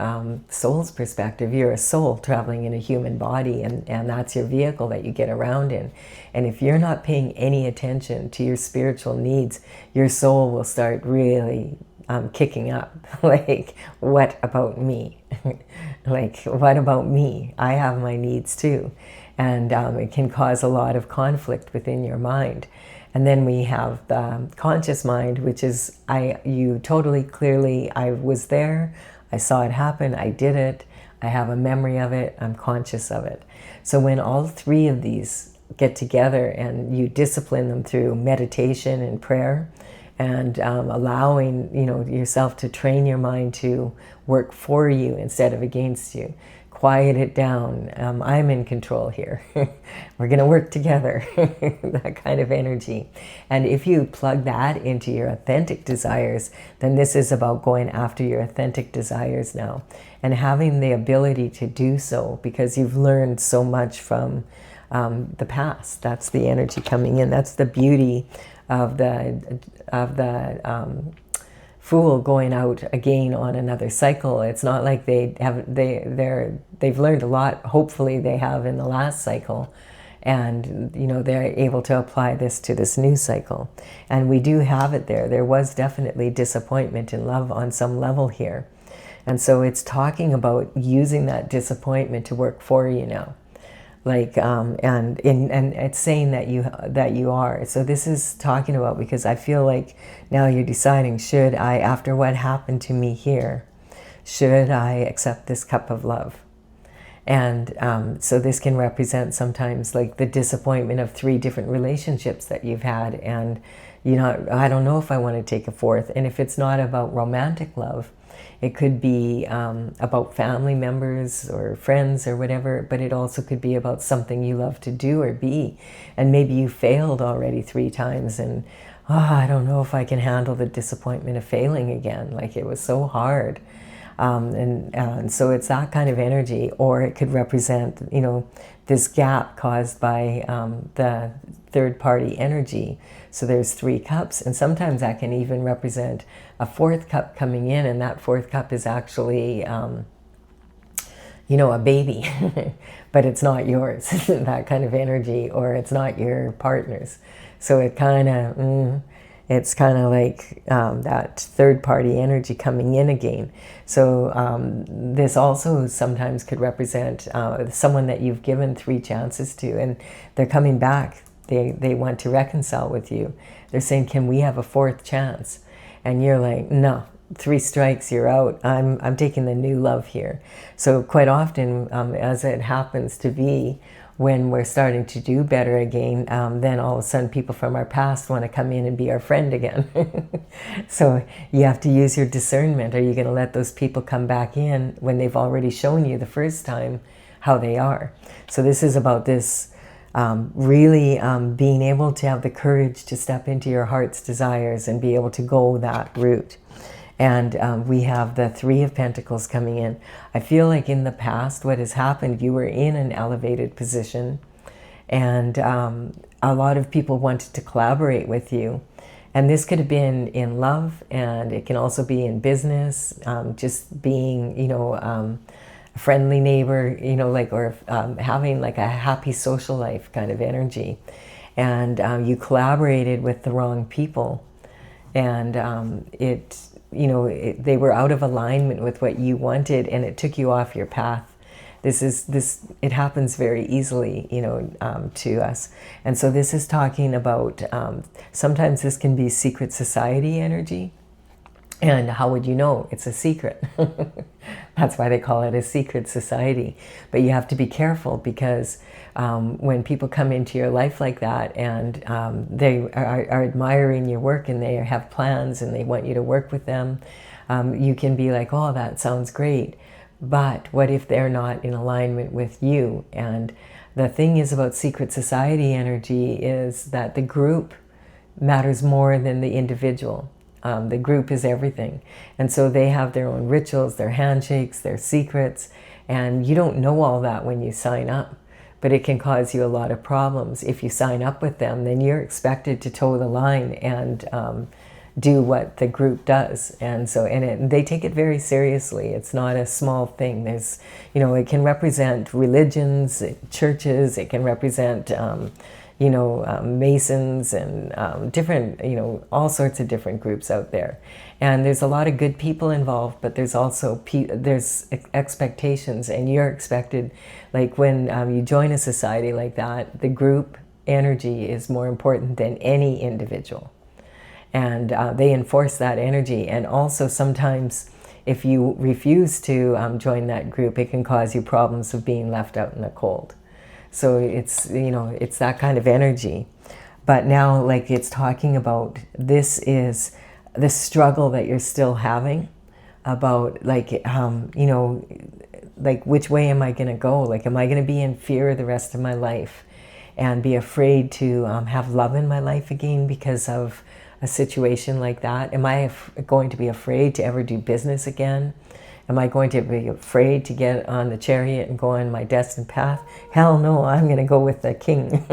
soul's perspective, you're a soul traveling in a human body, and that's your vehicle that you get around in. And if you're not paying any attention to your spiritual needs, your soul will start really kicking up. Like, what about me? Like, what about me? I have my needs too. And it can cause a lot of conflict within your mind. And then we have the conscious mind, which is you totally clearly, I was there, I saw it happen, I did it, I have a memory of it, I'm conscious of it. So when all 3 of these get together and you discipline them through meditation and prayer, and allowing, you know, yourself to train your mind to work for you instead of against you. Quiet it down. I'm in control here. We're going to work together. That kind of energy. And if you plug that into your authentic desires, then this is about going after your authentic desires now and having the ability to do so, because you've learned so much from the past. That's the energy coming in. That's the beauty of the Fool going out again on another cycle. It's not like they've learned a lot. Hopefully they have in the last cycle, and you know, they're able to apply this to this new cycle. And we do have it there. There was definitely disappointment in love on some level here, and so it's talking about using that disappointment to work for you now. Like, and it's saying that you are. So this is talking about, because I feel like now you're deciding, should I, after what happened to me here, should I accept this cup of love? And so this can represent sometimes like the disappointment of 3 different relationships that you've had, and you know, I don't know if I want to take a 4th. And if it's not about romantic love, it could be about family members or friends or whatever, but it also could be about something you love to do or be. And maybe you failed already 3 times, and I don't know if I can handle the disappointment of failing again. Like, it was so hard. And so it's that kind of energy. Or it could represent, you know, this gap caused by the third-party energy. So there's 3 cups, and sometimes that can even represent a 4th cup coming in, and that 4th cup is actually, you know, a baby, but it's not yours, that kind of energy, or it's not your partner's. So it kind of, it's kind of like that third-party energy coming in again. So this also sometimes could represent someone that you've given 3 chances to, and they're coming back. They want to reconcile with you. They're saying, can we have a 4th chance? And you're like, no, 3 strikes, you're out. I'm taking the new love here. So quite often, as it happens to be, when we're starting to do better again, then all of a sudden people from our past want to come in and be our friend again. So you have to use your discernment. Are you going to let those people come back in when they've already shown you the first time how they are? So this is about this really being able to have the courage to step into your heart's desires and be able to go that route. And we have the Three of Pentacles coming in. I feel like in the past, what has happened, you were in an elevated position, and a lot of people wanted to collaborate with you. And this could have been in love, and it can also be in business, just being, you know, a friendly neighbor, you know, like, or having like a happy social life kind of energy. And you collaborated with the wrong people, and they were out of alignment with what you wanted, and it took you off your path. It happens very easily, you know, to us. And so this is talking about, sometimes this can be secret society energy. And how would you know? It's a secret. That's why they call it a secret society. But you have to be careful, because when people come into your life like that, and they are admiring your work, and they have plans, and they want you to work with them, you can be like, oh, that sounds great. But what if they're not in alignment with you? And the thing is about secret society energy is that the group matters more than the individual. The group is everything. And so they have their own rituals, their handshakes, their secrets, and you don't know all that when you sign up. But it can cause you a lot of problems. If you sign up with them, then you're expected to toe the line and do what the group does. And so, they take it very seriously. It's not a small thing. There's, you know, it can represent religions, churches, it can represent Masons, and different, all sorts of different groups out there. And there's a lot of good people involved, but there's also there's expectations, and you're expected, like when you join a society like that, the group energy is more important than any individual. And they enforce that energy. And also sometimes if you refuse to join that group, it can cause you problems of being left out in the cold. So it's, it's that kind of energy. But now, like, it's talking about, this is the struggle that you're still having about, like, like, which way am I going to go? Like, am I going to be in fear the rest of my life and be afraid to have love in my life again because of a situation like that? Am I going to be afraid to ever do business again? Am I going to be afraid to get on the chariot and go on my destined path? Hell no, I'm going to go with the king.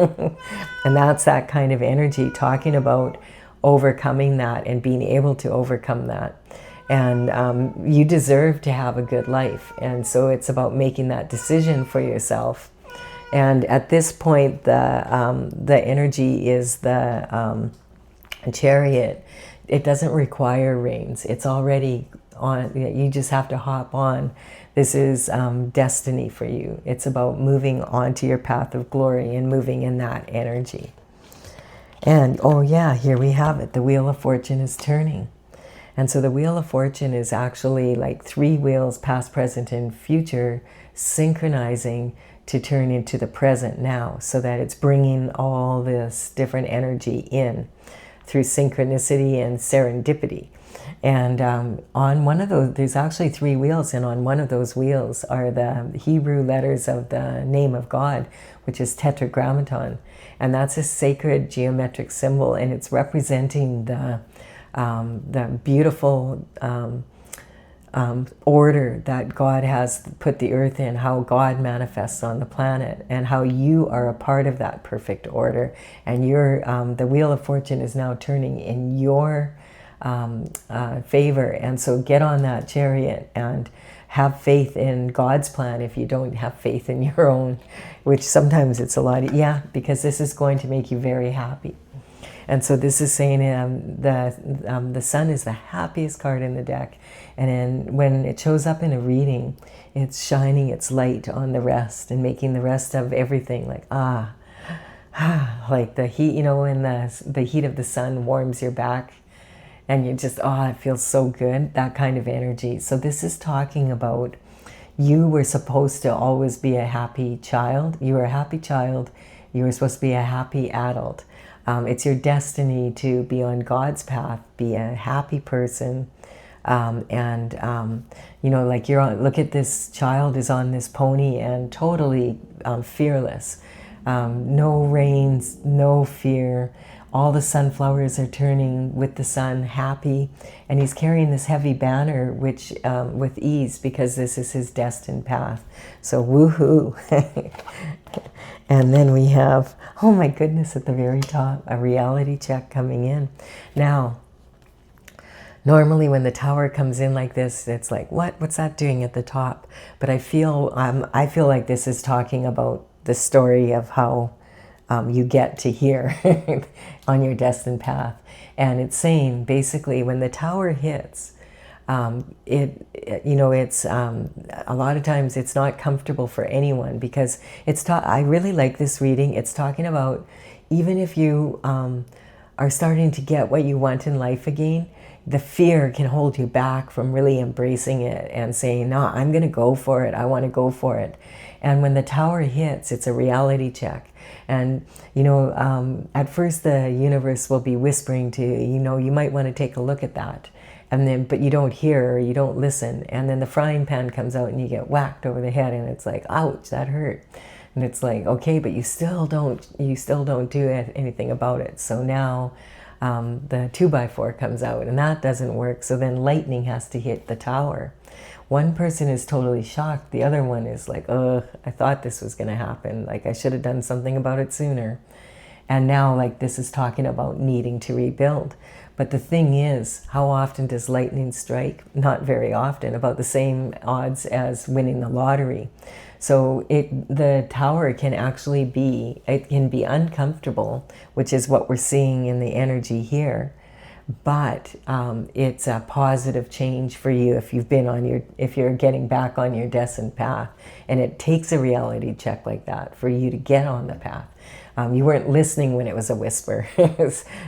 And that's that kind of energy, talking about overcoming that and being able to overcome that. And you deserve to have a good life. And so it's about making that decision for yourself. And at this point, the energy is the chariot. It doesn't require reins. It's already on. You just have to hop on. This is destiny for you. It's about moving onto your path of glory and moving in that energy. And oh yeah, here we have it. The Wheel of Fortune is turning. And so the Wheel of Fortune is actually like 3 wheels, past, present, and future, synchronizing to turn into the present now, so that it's bringing all this different energy in through synchronicity and serendipity. And on one of those, there's actually 3 wheels, and on one of those wheels are the Hebrew letters of the name of God, which is Tetragrammaton. And that's a sacred geometric symbol, and it's representing the beautiful order that God has put the earth in, how God manifests on the planet, and how you are a part of that perfect order. And the Wheel of Fortune is now turning in your favor. And so get on that chariot and have faith in God's plan if you don't have faith in your own, which sometimes it's a lot. Because this is going to make you very happy. And so this is saying the sun is the happiest card in the deck. And when it shows up in a reading, it's shining its light on the rest and making the rest of everything like, like the heat, when the heat of the sun warms your back and you just, it feels so good, that kind of energy. So this is talking about, you were supposed to always be a happy child. You were a happy child. You were supposed to be a happy adult. It's your destiny to be on God's path, be a happy person. You know, like look at this child is on this pony and totally fearless. No rains, no fear. All the sunflowers are turning with the sun, happy. And he's carrying this heavy banner, which with ease, because this is his destined path. So woohoo. And then we have, oh my goodness, at the very top, a reality check coming in. Now, normally when the tower comes in like this, it's like, what's that doing at the top? But I feel like this is talking about the story of how you get to here on your destined path. And it's saying basically when the tower hits, you know, it's a lot of times it's not comfortable for anyone, because I really like this reading. It's talking about even if you are starting to get what you want in life again, the fear can hold you back from really embracing it and saying, no, I'm going to go for it. I want to go for it. And when the tower hits, it's a reality check. And, you know, at first the universe will be whispering to you, you know, you might want to take a look at that. And then, but you don't hear or you don't listen. And then the frying pan comes out and you get whacked over the head and it's like, ouch, that hurt. And it's like, okay, but you still don't do anything about it. So now the 2x4 comes out and that doesn't work. So then lightning has to hit the tower. One person is totally shocked. The other one is like, ugh, I thought this was going to happen. Like, I should have done something about it sooner. And now, like, this is talking about needing to rebuild. But the thing is, how often does lightning strike? Not very often, about the same odds as winning the lottery. So the tower can actually it can be uncomfortable, which is what we're seeing in the energy here. But it's a positive change for you if you're getting back on your destined path. And it takes a reality check like that for you to get on the path. You weren't listening when it was a whisper.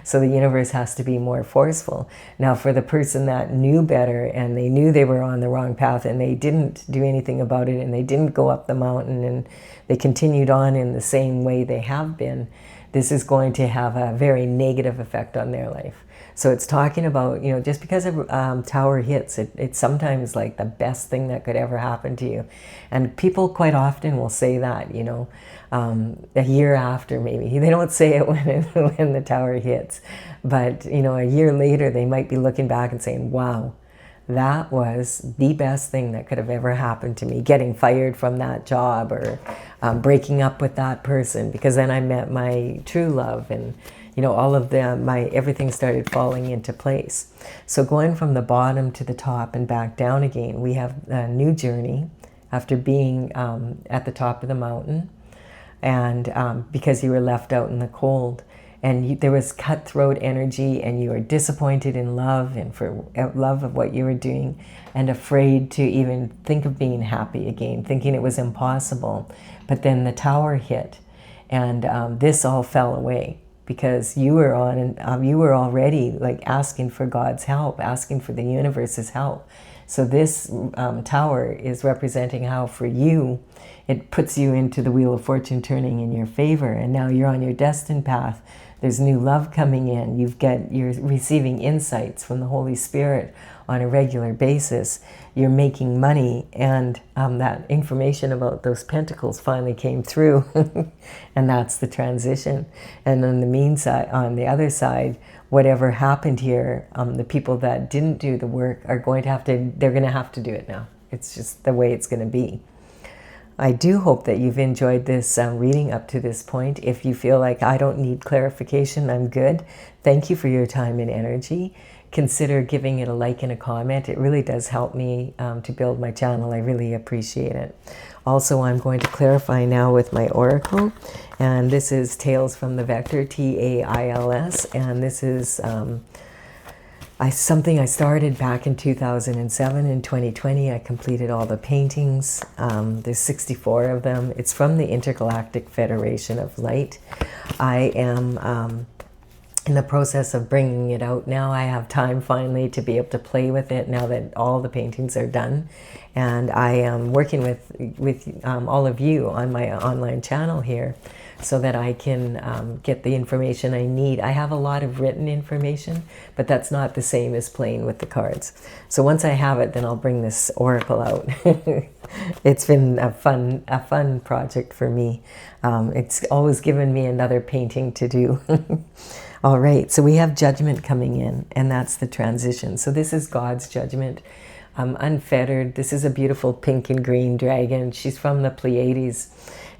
So the universe has to be more forceful. Now for the person that knew better and they knew they were on the wrong path and they didn't do anything about it and they didn't go up the mountain and they continued on in the same way they have been, this is going to have a very negative effect on their life. So it's talking about, you know, just because a tower hits, it's sometimes like the best thing that could ever happen to you. And people quite often will say that, you know, a year after maybe. They don't say it when the tower hits. But, you know, a year later, they might be looking back and saying, wow, that was the best thing that could have ever happened to me, getting fired from that job or breaking up with that person, because then I met my true love and, you know, all of everything started falling into place. So going from the bottom to the top and back down again, we have a new journey after being at the top of the mountain, and because you were left out in the cold, and there was cutthroat energy, and you were disappointed in love and for love of what you were doing, and afraid to even think of being happy again, thinking it was impossible. But then the tower hit, and this all fell away. Because you were already like asking for God's help, asking for the universe's help. So this tower is representing how for you, it puts you into the wheel of fortune turning in your favor. And now you're on your destined path. There's new love coming in. You're receiving insights from the Holy Spirit on a regular basis. You're making money, and that information about those pentacles finally came through. And that's the transition. And on the other side, whatever happened here, the people that didn't do the work they're going to have to do it now. It's just the way it's going to be. I do hope that you've enjoyed this reading up to this point. If you feel like I don't need clarification, I'm good. Thank you for your time and energy. Consider giving it a like and a comment. It really does help me to build my channel. I really appreciate it. Also, I'm going to clarify now with my oracle. And this is Tales from the Vector, Tails. And this is something I started back in 2007. In 2020, I completed all the paintings. There's 64 of them. It's from the Intergalactic Federation of Light. I am in the process of bringing it out now. I have time finally to be able to play with it now that all the paintings are done. And I am working with all of you on my online channel here so that I can get the information I need. I have a lot of written information, but that's not the same as playing with the cards. So once I have it, then I'll bring this oracle out. It's been a fun project for me. It's always given me another painting to do. All right, so we have judgment coming in, and that's the transition. So this is God's judgment, unfettered. This is a beautiful pink and green dragon. She's from the Pleiades,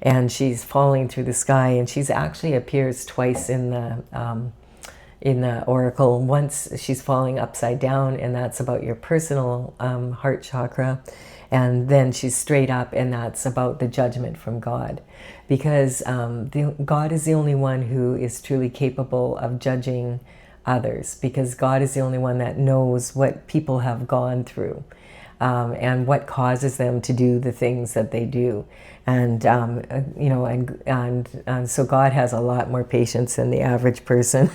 and she's falling through the sky, and she's actually appears twice in the oracle. Once she's falling upside down, and that's about your personal heart chakra, and then she's straight up, and that's about the judgment from God. Because God is the only one who is truly capable of judging others, because God is the only one that knows what people have gone through and what causes them to do the things that they do. And, you know, and so God has a lot more patience than the average person,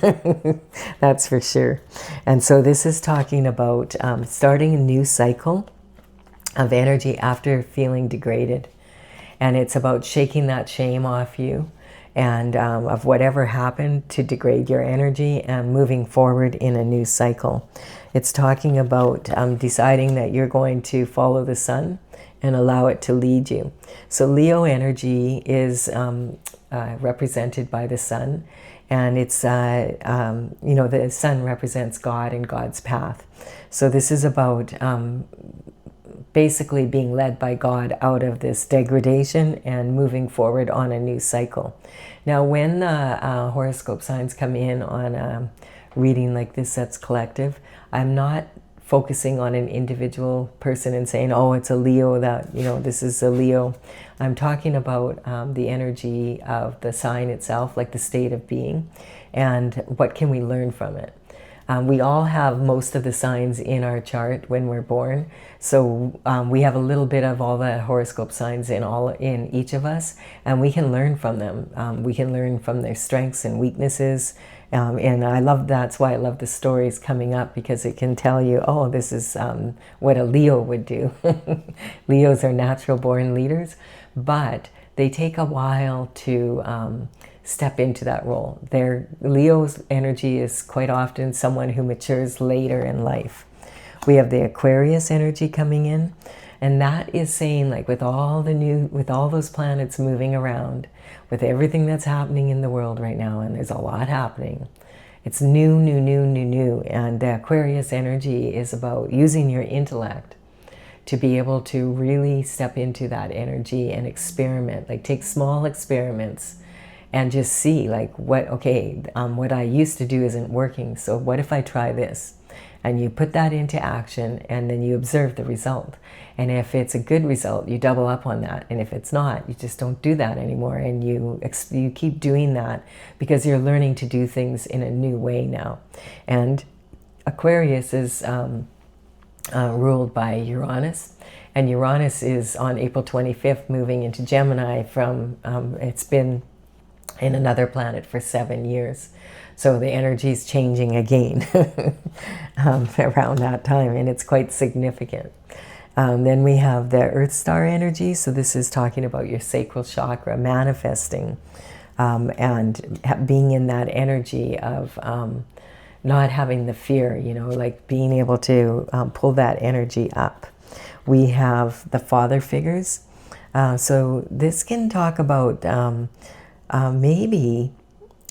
that's for sure. And so this is talking about starting a new cycle of energy after feeling degraded. And it's about shaking that shame off you and of whatever happened to degrade your energy and moving forward in a new cycle. It's talking about deciding that you're going to follow the sun and allow it to lead you. So Leo energy is represented by the sun, and it's, you know, the sun represents God and God's path. So this is about basically being led by God out of this degradation and moving forward on a new cycle. Now, when the horoscope signs come in on a reading like this that's collective, I'm not focusing on an individual person and saying, oh, it's a Leo, that, you know, this is a Leo. I'm talking about the energy of the sign itself, like the state of being, and what can we learn from it. We all have most of the signs in our chart when we're born, so we have a little bit of all the horoscope signs in each of us, and we can learn from them. We can learn from their strengths and weaknesses, and that's why I love the stories coming up, because it can tell you, oh, this is what a Leo would do. Leos are natural born leaders, but they take a while to step into that role. Leo's energy is quite often someone who matures later in life. We have the Aquarius energy coming in, and that is saying, like, with all those planets moving around, with everything that's happening in the world right now, and there's a lot happening. It's new, and the Aquarius energy is about using your intellect to be able to really step into that energy and experiment, like take small experiments and just see, like, what I used to do isn't working, so what if I try this? And you put that into action, and then you observe the result. And if it's a good result, you double up on that. And if it's not, you just don't do that anymore. And you keep doing that because you're learning to do things in a new way now. And Aquarius is ruled by Uranus. And Uranus is on April 25th moving into Gemini from, it's been in another planet for 7 years. So the energy is changing again around that time, and it's quite significant. Then we have the Earth Star energy. So this is talking about your sacral chakra manifesting and being in that energy of not having the fear, you know, like being able to pull that energy up. We have the father figures. So this can talk about maybe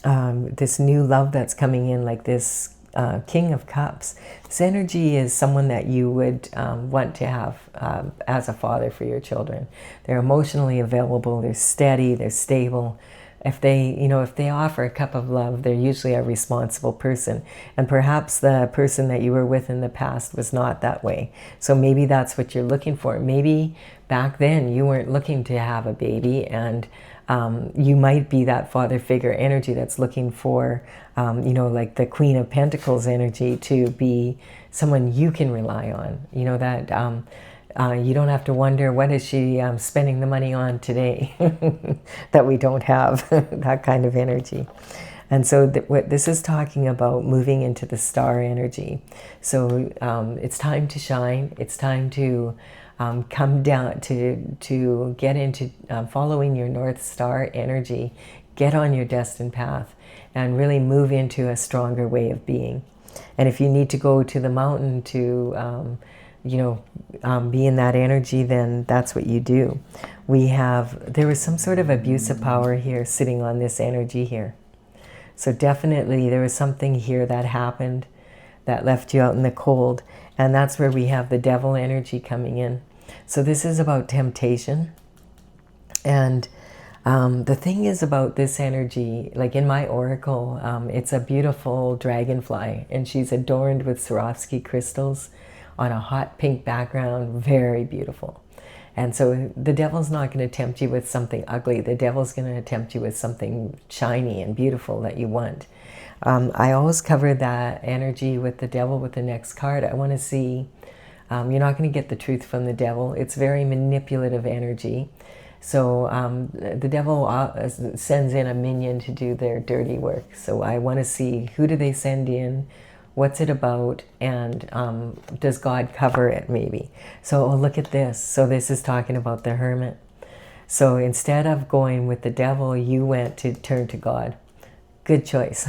this new love that's coming in, like this King of Cups. This energy is someone that you would want to have as a father for your children. They're emotionally available, they're steady, they're stable. If they offer a cup of love, they're usually a responsible person. And perhaps the person that you were with in the past was not that way. So maybe that's what you're looking for. Maybe back then you weren't looking to have a baby, and you might be that father figure energy that's looking for, like the Queen of Pentacles energy, to be someone you can rely on. You know, that you don't have to wonder, what is she spending the money on today that we don't have, that kind of energy. And so what this is talking about, moving into the star energy. So it's time to shine. It's time to come down, to get into following your North Star energy, get on your destined path, and really move into a stronger way of being. And if you need to go to the mountain to, be in that energy, then that's what you do. There was some sort of abuse of power here sitting on this energy here. So definitely there was something here that happened that left you out in the cold. And that's where we have the devil energy coming in. So this is about temptation. And the thing is about this energy, like in my oracle, it's a beautiful dragonfly, and she's adorned with Swarovski crystals on a hot pink background, very beautiful. And so the devil's not going to tempt you with something ugly. The devil's going to tempt you with something shiny and beautiful that you want. I always cover that energy with the devil with the next card. I want to see, you're not going to get the truth from the devil. It's very manipulative energy. So the devil sends in a minion to do their dirty work. So I want to see, who do they send in? What's it about? And does God cover it maybe? So look at this. So this is talking about the hermit. So instead of going with the devil, you went to turn to God. Good choice.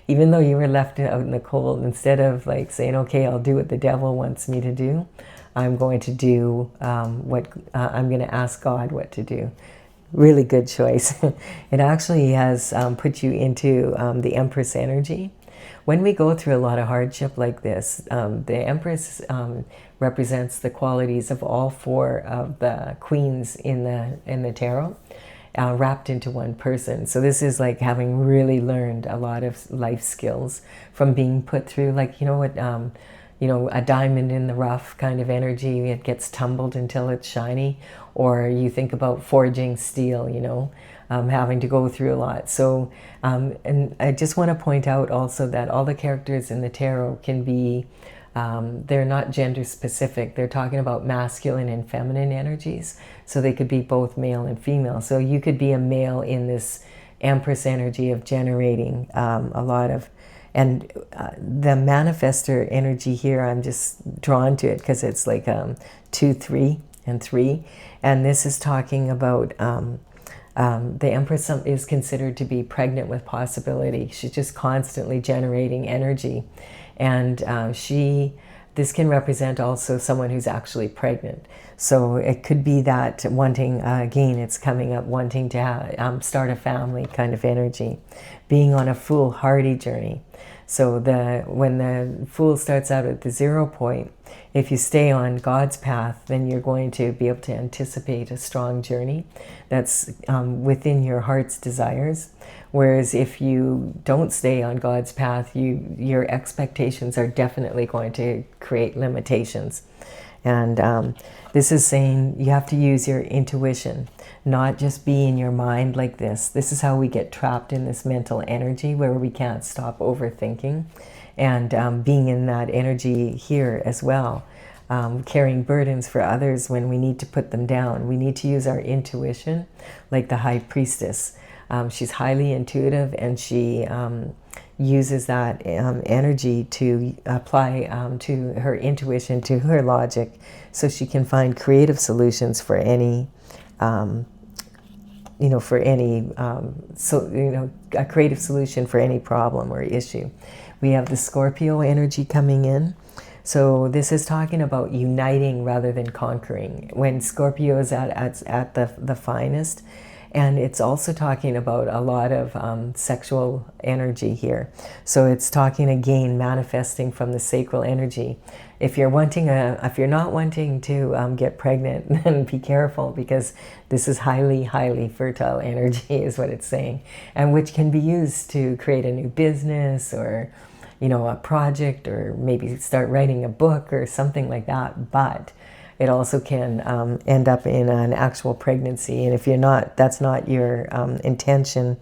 Even though you were left out in the cold, instead of like saying, okay, I'll do what the devil wants me to do, I'm going to do I'm going to ask God what to do. Really good choice. It actually has put you into the Empress energy. When we go through a lot of hardship like this, the Empress represents the qualities of all four of the queens in the tarot, wrapped into one person. So this is like having really learned a lot of life skills from being put through, like, a diamond in the rough kind of energy. It gets tumbled until it's shiny. Or you think about forging steel, having to go through a lot. So, and I just want to point out also that all the characters in the tarot can be, they're not gender specific. They're talking about masculine and feminine energies. So they could be both male and female. So you could be a male in this Empress energy of generating a lot of, and the manifester energy here, I'm just drawn to it because it's like 2, 3, and 3. And this is talking about the Empress is considered to be pregnant with possibility. She's just constantly generating energy. And this can represent also someone who's actually pregnant. So it could be that wanting, again, it's coming up wanting to start a family kind of energy. Being on a foolhardy journey. So when the Fool starts out at the 0 point, if you stay on God's path, then you're going to be able to anticipate a strong journey that's within your heart's desires. Whereas if you don't stay on God's path, your expectations are definitely going to create limitations. And this is saying you have to use your intuition, not just be in your mind like this. This is how we get trapped in this mental energy where we can't stop overthinking. And being in that energy here as well, carrying burdens for others when we need to put them down. We need to use our intuition, like the High Priestess. She's highly intuitive, and she uses that energy to apply to her intuition, to her logic, so she can find creative solutions for any, a creative solution for any problem or issue. We have the Scorpio energy coming in. So this is talking about uniting rather than conquering. When Scorpio is at the finest. And it's also talking about a lot of sexual energy here. So it's talking again, manifesting from the sacral energy. If you're not wanting to get pregnant, then be careful, because this is highly, highly fertile energy, is what it's saying, and which can be used to create a new business or, a project, or maybe start writing a book or something like that. But it also can end up in an actual pregnancy. And if that's not your intention,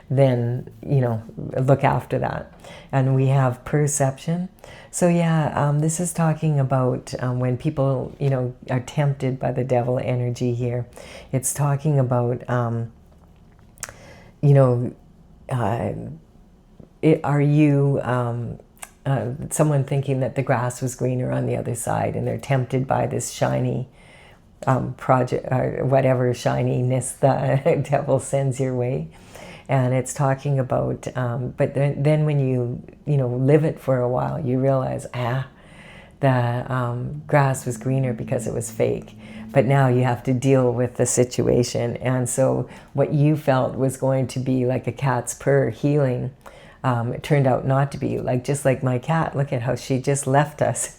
then, look after that. And we have perception. So yeah, this is talking about when people, are tempted by the devil energy here. It's talking about, are you someone thinking that the grass was greener on the other side, and they're tempted by this shiny project, or whatever shininess the devil sends your way. And it's talking about, but then when you live it for a while, you realize, the grass was greener because it was fake. But now you have to deal with the situation. And so what you felt was going to be like a cat's purr healing, it turned out not to be. Just like my cat, look at how she just left us.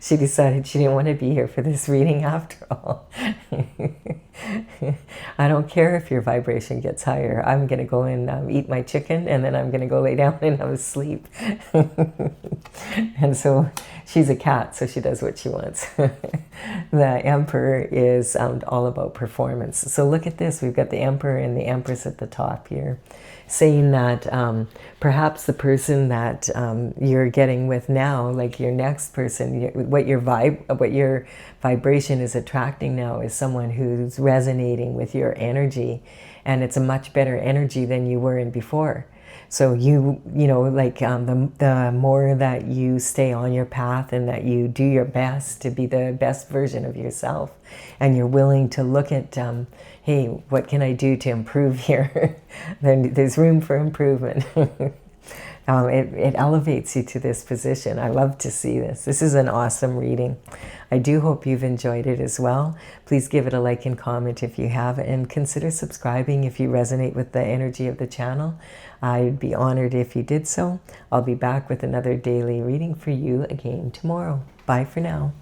She decided she didn't want to be here for this reading after all. I don't care if your vibration gets higher. I'm going to go and eat my chicken, and then I'm going to go lay down and have a sleep. And so she's a cat, so she does what she wants. The Emperor is all about performance. So look at this. We've got the Emperor and the Empress at the top here, saying that perhaps the person that you're getting with now, like your next person, what your vibration is attracting now is someone who's resonating with your energy, and it's a much better energy than you were in before. So the more that you stay on your path and that you do your best to be the best version of yourself, and you're willing to look at, hey, what can I do to improve here? Then there's room for improvement. It elevates you to this position. I love to see this. This is an awesome reading. I do hope you've enjoyed it as well. Please give it a like and comment if you have, and consider subscribing if you resonate with the energy of the channel. I'd be honored if you did so. I'll be back with another daily reading for you again tomorrow. Bye for now.